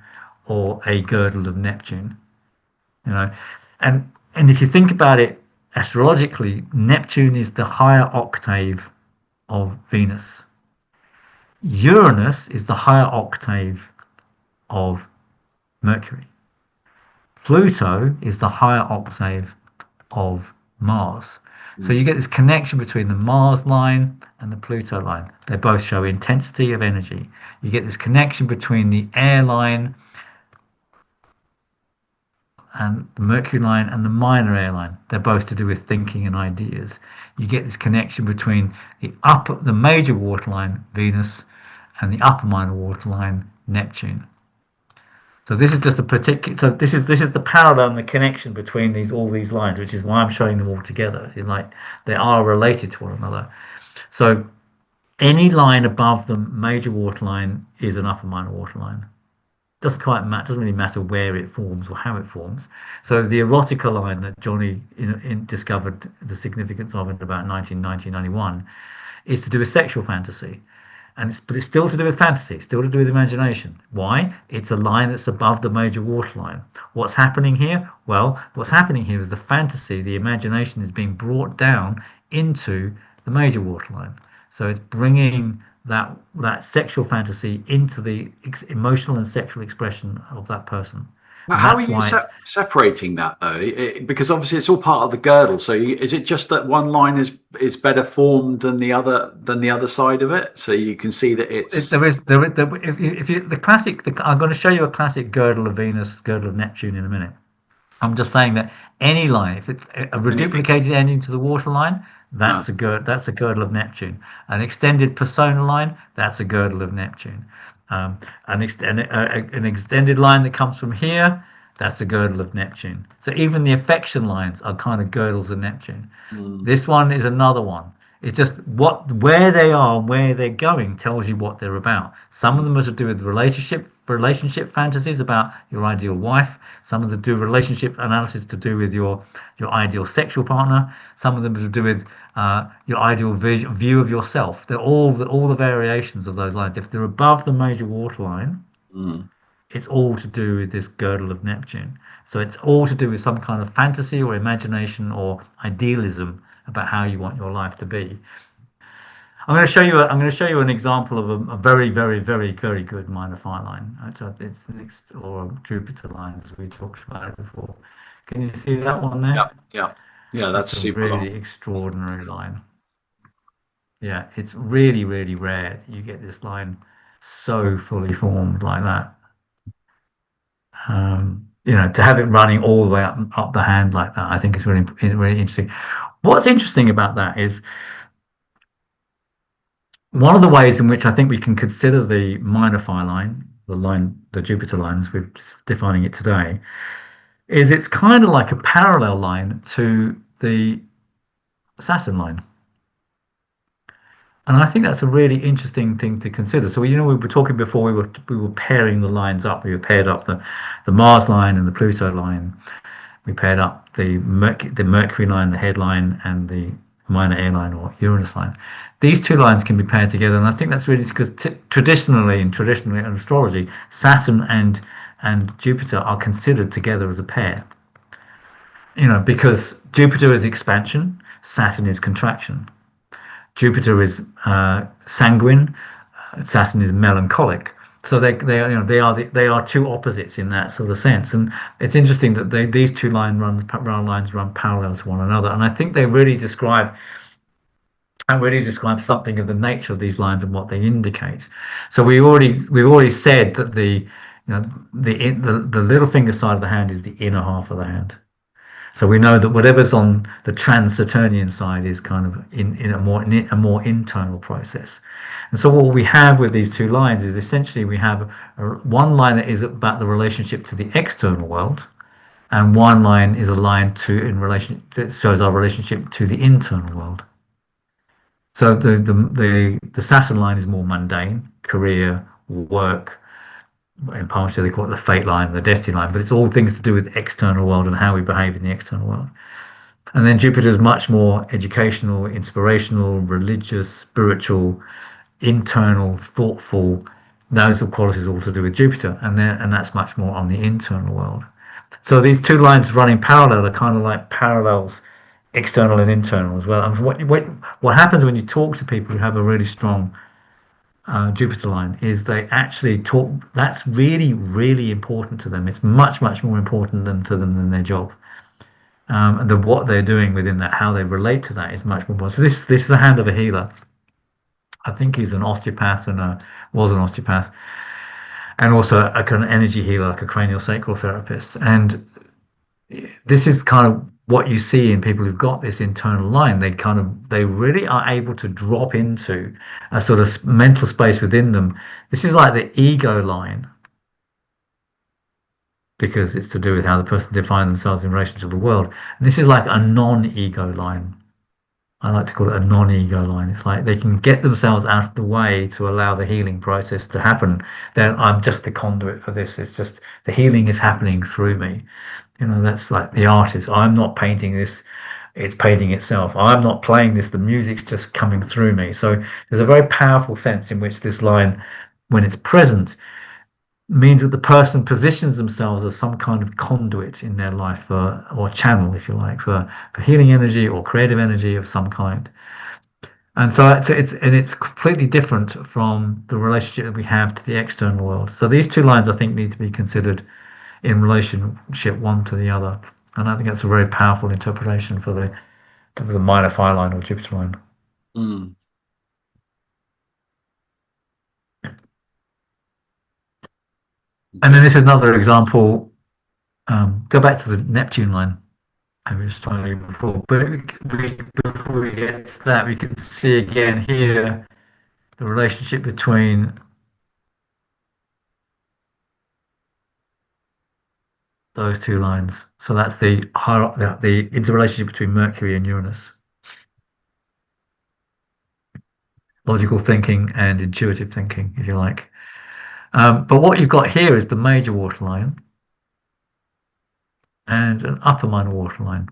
or a girdle of Neptune. You know, and if you think about it astrologically, Neptune is the higher octave of Venus. Uranus is the higher octave of Mercury. Pluto is the higher octave of Mars. So you get this connection between the Mars line and the Pluto line. They both show intensity of energy. You get this connection between the air line and the Mercury line and the minor air line. They're both to do with thinking and ideas. You get this connection between the major waterline, Venus, and the upper minor waterline, Neptune. So this is just a particular. So this is the parallel and the connection between all these lines, which is why I'm showing them all together. It's like they are related to one another. So any line above the major waterline is an upper minor waterline. Doesn't really matter where it forms or how it forms. So the erotica line that Johnny discovered the significance of in about 1991 is to do with sexual fantasy. But it's still to do with fantasy, still to do with imagination. Why? It's a line that's above the major waterline. What's happening here? Well, what's happening here is the fantasy, the imagination is being brought down into the major waterline. So it's bringing that sexual fantasy into the emotional and sexual expression of that person. Now, And how are that's you why it's separating that though? Because obviously it's all part of the girdle. So is it just that one line is better formed than the other side of it? So you can see that it's if you I'm going to show you a classic girdle of Venus, girdle of Neptune in a minute. I'm just saying that any line, if it's a anything. reduplicated ending to the water line, No. that's a girdle of Neptune. An extended persona line, that's a girdle of Neptune. Um, an extended line that comes from here, that's a girdle of Neptune. So even the affection lines are kind of girdles of Neptune. Mm. This one is another one. It's just where they are, where they're going tells you what they're about. Some of them are to do with relationship fantasies about your ideal wife. Some of them do relationship analysis to do with your ideal sexual partner. Some of them are to do with your ideal view of yourself. They're all the variations of those lines. If they're above the major waterline, Mm. it's all to do with this girdle of Neptune. So it's all to do with some kind of fantasy or imagination or idealism about how you want your life to be. I'm going to show you an example of a very, very, very, very good minor fire line. It's the next or Jupiter line as we talked about it before. Can you see that one Yeah, there? yeah, yeah. That's That's a super long. really extraordinary line. Yeah, it's really, really rare that you get this line so fully formed like that. To have it running all the way up the hand like that, I think is really interesting. What's interesting about that is one of the ways in which I think we can consider the minor phi line, the Jupiter line, as we're defining it today, is it's kind of like a parallel line to the Saturn line. And I think that's a really interesting thing to consider. So, we were talking before, we were pairing the lines up. We were paired up the Mars line and the Pluto line. We paired up the Mercury line, the headline, and the minor air line or Uranus line. These two lines can be paired together, and I think that's really because traditionally in astrology, Saturn and Jupiter are considered together as a pair. Because Jupiter is expansion, Saturn is contraction. Jupiter is sanguine, Saturn is melancholic. So they are two opposites in that sort of sense, and it's interesting that these two lines run parallel to one another, and I think they really describe something of the nature of these lines and what they indicate. So we've already said that the little finger side of the hand is the inner half of the hand. So we know that whatever's on the trans-Saturnian side is kind of in a more internal process. And so what we have with these two lines is essentially we have one line that is about the relationship to the external world, and one line is a line to in relation that shows our relationship to the internal world. So the Saturn line is more mundane, career, work. In Palmistry, they call it the fate line, the destiny line, but it's all things to do with the external world and how we behave in the external world. And then Jupiter is much more educational, inspirational, religious, spiritual, internal, thoughtful. Those are qualities all to do with Jupiter, and that's much more on the internal world. So these two lines running parallel are kind of like parallels, external and internal as well. And what happens when you talk to people who have a really strong Jupiter line is they actually talk. That's really, really important to them. It's much, much more important to them than their job. And what they're doing within that, how they relate to that, is much more important. So this is the hand of a healer. I think he's an osteopath was an osteopath, and also a kind of energy healer, like a cranial sacral therapist. And this is kind of what you see in people who've got this internal line. They really are able to drop into a sort of mental space within them. This is like the ego line, because it's to do with how the person defines themselves in relation to the world. And this is like a non-ego line. I like to call it a non-ego line. It's like they can get themselves out of the way to allow the healing process to happen. Then I'm just the conduit for this. It's just the healing is happening through me. That's like the artist. I'm not painting this, it's painting itself. I'm not playing this, the music's just coming through me. So there's a very powerful sense in which this line, when it's present, means that the person positions themselves as some kind of conduit in their life, or channel, if you like, for healing energy or creative energy of some kind. And so it's completely different from the relationship that we have to the external world. So these two lines, I think, need to be considered in relationship one to the other. And I think that's a very powerful interpretation for the minor phi line or Jupiter line. Mm. And then this is another example. Go back to the Neptune line I was telling you before. But before we get to that, we can see again here the relationship between those two lines. So that's the interrelationship between Mercury and Uranus. Logical thinking and intuitive thinking, if you like. But what you've got here is the major waterline and an upper minor waterline.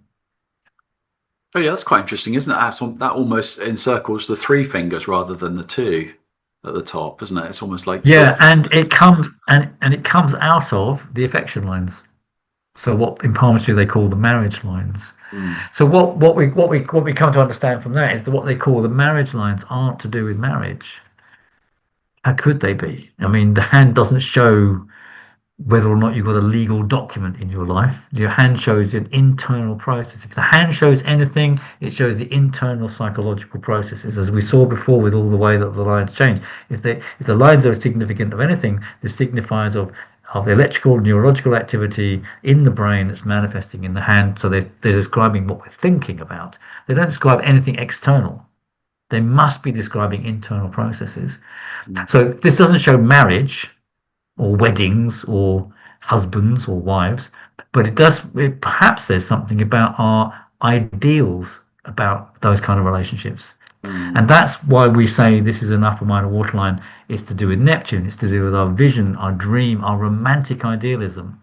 Oh yeah, that's quite interesting, isn't it? That almost encircles the three fingers rather than the two at the top, isn't it? It's almost like and it comes out of the affection lines. So what in palmistry they call the marriage lines. So what we come to understand from that is that what they call the marriage lines aren't to do with marriage. How could they be? I mean, the hand doesn't show whether or not you've got a legal document in your life. Your hand shows an internal process. If the hand shows anything, it shows the internal psychological processes, as we saw before with all the way that the lines change. If the lines are significant of anything, this signifies of the electrical neurological activity in the brain that's manifesting in the hand. So they're describing what we're thinking about. They don't describe anything external. They must be describing internal processes. So this doesn't show marriage or weddings or husbands or wives, but it perhaps says something about our ideals about those kind of relationships. And that's why we say this is an upper minor waterline. It's to do with Neptune. It's to do with our vision, our dream, our romantic idealism.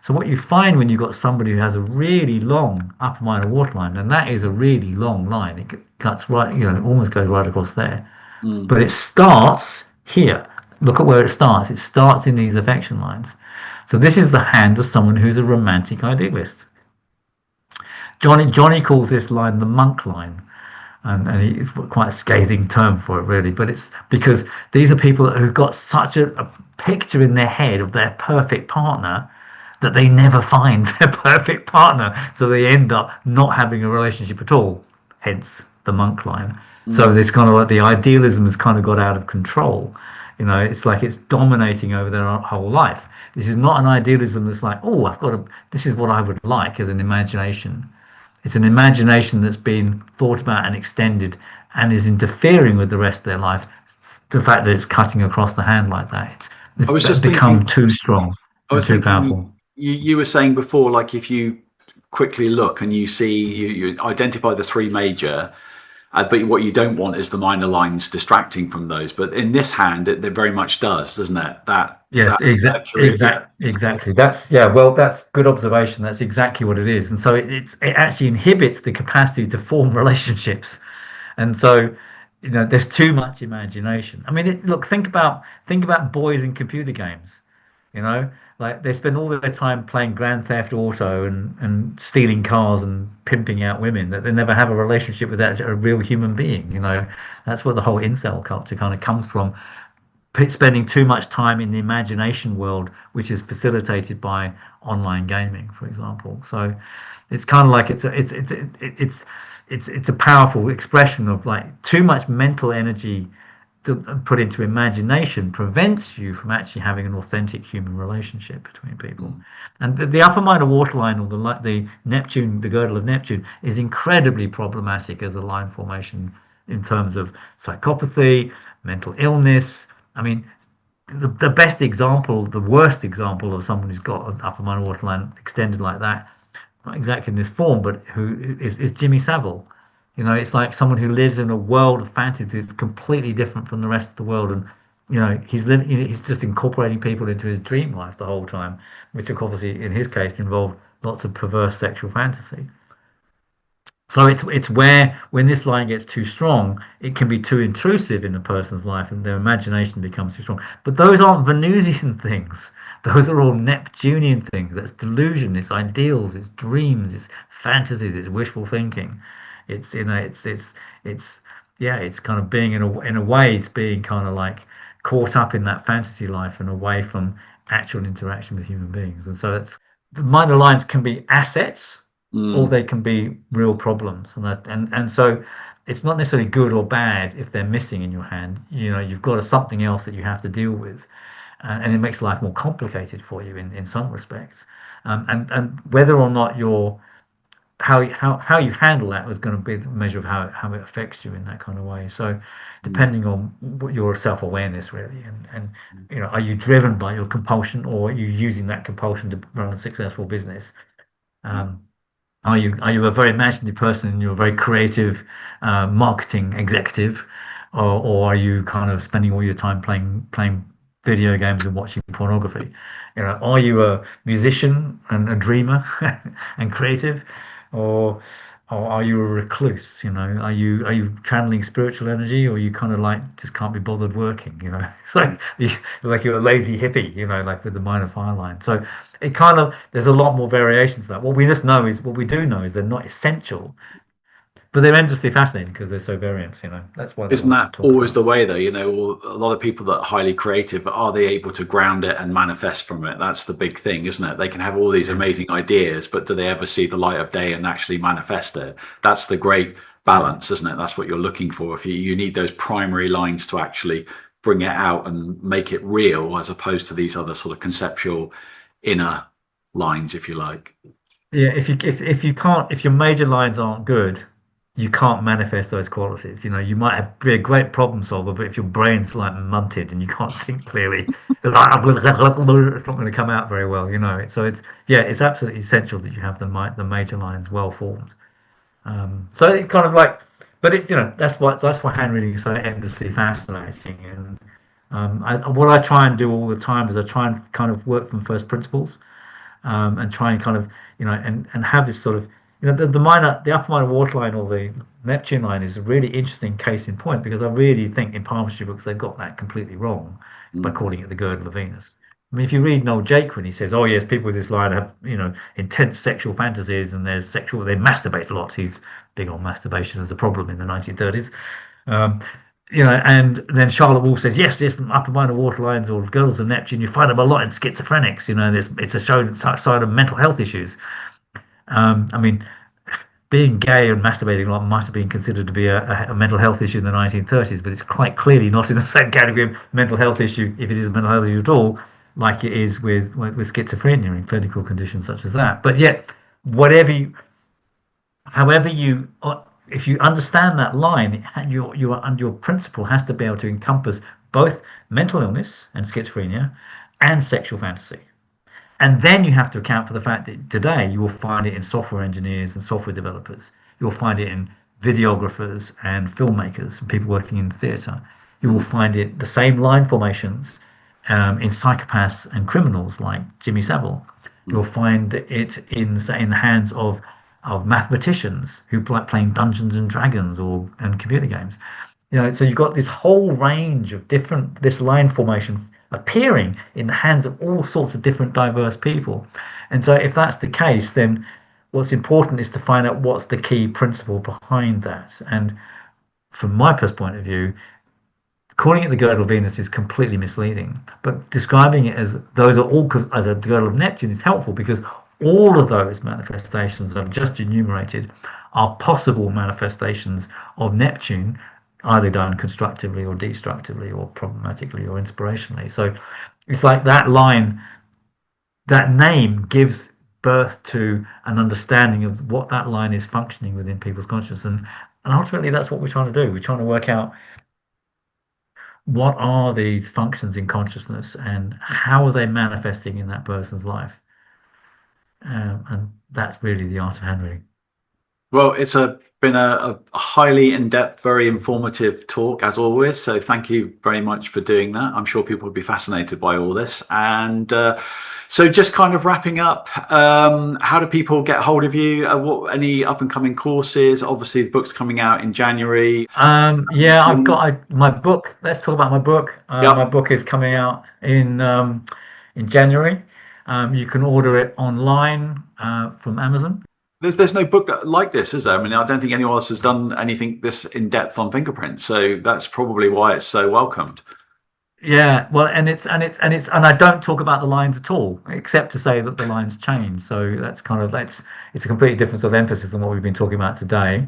So what you find when you've got somebody who has a really long upper minor waterline, and that is a really long line, it cuts right, almost goes right across there. But it starts here. Look at where it starts. It starts in these affection lines. So this is the hand of someone who's a romantic idealist. Johnny calls this line the monk line. And it's quite a scathing term for it, really. But it's because these are people who've got such a picture in their head of their perfect partner that they never find their perfect partner. So they end up not having a relationship at all. Hence the monk line. So it's kind of like the idealism has kind of got out of control. It's like it's dominating over their whole life. This is not an idealism that's like, oh, this is what I would like as an imagination. It's an imagination that's been thought about and extended and is interfering with the rest of their life. The fact that it's cutting across the hand like that, it's become too strong and too powerful. you were saying before, like if you quickly look and you see you identify the three major, but what you don't want is the minor lines distracting from those. But in this hand, it very much does, doesn't it? Yes, Yeah. exactly. That's yeah. Well, that's good observation. That's exactly what it is. And so it actually inhibits the capacity to form relationships. And so, there's too much imagination. I mean, look, think about boys in computer games. You know, like they spend all their time playing Grand Theft Auto and stealing cars and pimping out women. That they never have a relationship with a real human being. That's where the whole incel culture kind of comes from, spending too much time in the imagination world, which is facilitated by online gaming, for example. So it's kind of like it's a powerful expression of like too much mental energy to put into imagination prevents you from actually having an authentic human relationship between people. And the upper minor waterline, or the Neptune, the girdle of Neptune, is incredibly problematic as a line formation in terms of psychopathy, mental illness. I mean, the best example, the worst example of someone who's got an upper minor waterline extended like that, not exactly in this form, but who is Jimmy Savile. It's like someone who lives in a world of fantasy that's completely different from the rest of the world, and he's just incorporating people into his dream life the whole time, which obviously in his case involved lots of perverse sexual fantasy. So it's where when this line gets too strong, it can be too intrusive in a person's life, and their imagination becomes too strong. But those aren't Venusian things; those are all Neptunian things. That's delusion, it's ideals, it's dreams, it's fantasies, it's wishful thinking. It's yeah, it's kind of being in a way, it's being kind of like caught up in that fantasy life and away from actual interaction with human beings. And so it's the minor lines can be assets or Mm. they can be real problems. And so it's not necessarily good or bad if they're missing in your hand. You've got something else that you have to deal with, and it makes life more complicated for you in some respects. And whether or not how you handle that is going to be the measure of how it affects you in that kind of way. So depending on what your self-awareness really, and are you driven by your compulsion, or are you using that compulsion to run a successful business? Um, are you a very imaginative person and you're a very creative marketing executive, or are you kind of spending all your time playing video games and watching pornography? Are you a musician and a dreamer and creative, or are you a recluse? Are you channeling spiritual energy, or you kind of like just can't be bothered working? It's like you're a lazy hippie, like with the minor fire line. So it kind of there's a lot more variations to that. What we do know is they're not essential, but they're endlessly fascinating because they're so variant. That's why I Isn't wanted to that talk always about. the way, though? A lot of people that are highly creative, are they able to ground it and manifest from it? That's the big thing, isn't it? They can have all these Yeah, amazing ideas, but do they ever see the light of day and actually manifest it? That's the great balance, isn't it? That's what you're looking for. If you need those primary lines to actually bring it out and make it real, as opposed to these other sort of conceptual inner lines, if you like. yeah. If your major lines aren't good, you can't manifest those qualities. You might be a great problem solver, but if your brain's like munted and you can't think clearly, it's not going to come out very well. So it's absolutely essential that you have the major lines well formed. So it kind of like, but that's why hand reading is so endlessly fascinating. And what I try and do all the time is I try and kind of work from first principles, and try and kind of and have this sort of the upper minor waterline or the Neptune line is a really interesting case in point, because I really think in palmistry books they've got that completely wrong by Mm. calling it the girdle of Venus. I mean, if you read Noel Jake when he says, "Oh yes, people with this line have intense sexual fantasies and they masturbate a lot." He's big on masturbation as a problem in the 1930s. Um, and then Charlotte Wolfe says, yes, yes, upper minor waterlines or girdles of Neptune, you find them a lot in schizophrenics. It's a shown sign of mental health issues. I mean, being gay and masturbating a lot might have been considered to be a mental health issue in the 1930s, but it's quite clearly not in the same category of mental health issue, if it is a mental health issue at all, like it is with schizophrenia and clinical conditions such as that. But yet, whatever you, however you, if you understand that line, your principle has to be able to encompass both mental illness and schizophrenia and sexual fantasy. And then you have to account for the fact that today you will find it in software engineers and software developers. You'll find it in videographers and filmmakers and people working in theatre. You will find it the same line formations in psychopaths and criminals like Jimmy Savile. You'll find it in the hands of mathematicians who like playing Dungeons and Dragons or and computer games. So you've got this whole range of different this line formation appearing in the hands of all sorts of different diverse people. And so if that's the case, then what's important is to find out what's the key principle behind that. And from my point of view, calling it the girdle of Venus is completely misleading, but describing it as those are all as a girdle of Neptune is helpful because all of those manifestations I've just enumerated are possible manifestations of Neptune, either done constructively or destructively or problematically or inspirationally. So it's like that line, that name gives birth to an understanding of what that line is functioning within people's consciousness. And ultimately, that's what we're trying to do. We're trying to work out what are these functions in consciousness and how are they manifesting in that person's life. And that's really the art of hand reading. Well, it's been a highly in-depth, very informative talk as always. So thank you very much for doing that. I'm sure people would be fascinated by all this. And so just kind of wrapping up, how do people get hold of you? Any up and coming courses? Obviously, the book's coming out in January. Yeah, I've got my book. Let's talk about my book. Yep. My book is coming out in January. You can order it online from Amazon. There's no book like this, is there? I mean, I don't think anyone else has done anything this in depth on fingerprints, so that's probably why it's so welcomed. Yeah, well, and I don't talk about the lines at all, except to say that the lines change. So it's a completely different sort of emphasis than what we've been talking about today.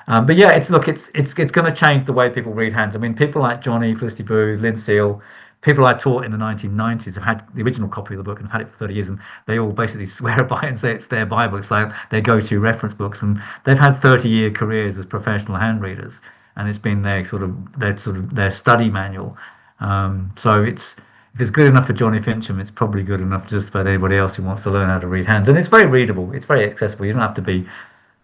But yeah, it's going to change the way people read hands. I mean, people like Johnny, Felicity Booth, Lynn Seal, people I taught in the 1990s have had the original copy of the book and have had it for 30 years, and they all basically swear by it and say it's their Bible. It's like their go-to reference books, and they've had 30-year careers as professional hand readers, and it's been their study manual. So if it's good enough for Johnny Fincham, it's probably good enough for just about anybody else who wants to learn how to read hands. And it's very readable. It's very accessible. You don't have to be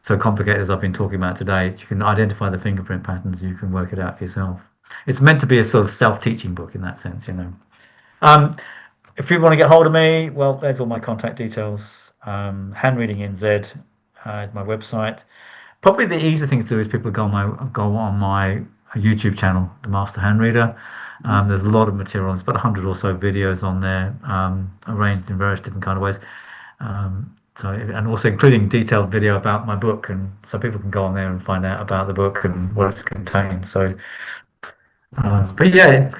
so complicated as I've been talking about today. You can identify the fingerprint patterns. You can work it out for yourself. It's meant to be a sort of self-teaching book in that sense, If people want to get hold of me, well, there's all my contact details. Handreading NZ is my website. Probably the easy thing to do is people go on my YouTube channel, The Master Handreader. There's a lot of material. There's about 100 or so videos on there, arranged in various different kind of ways. And also including detailed video about my book, and so people can go on there and find out about the book and what it's contained. So, but yeah,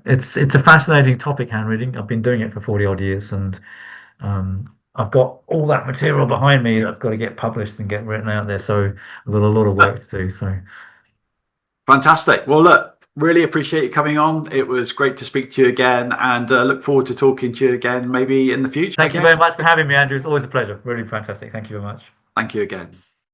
it's a fascinating topic, hand reading. I've been doing it for 40 odd years, and I've got all that material behind me that I've got to get published and get written out there. So I've got a lot of work to do. So fantastic. Well, look. Really appreciate you coming on. It was great to speak to you again, and look forward to talking to you again maybe in the future. Thank you very much for having me, Andrew. It's always a pleasure. Really fantastic. Thank you very much. Thank you again.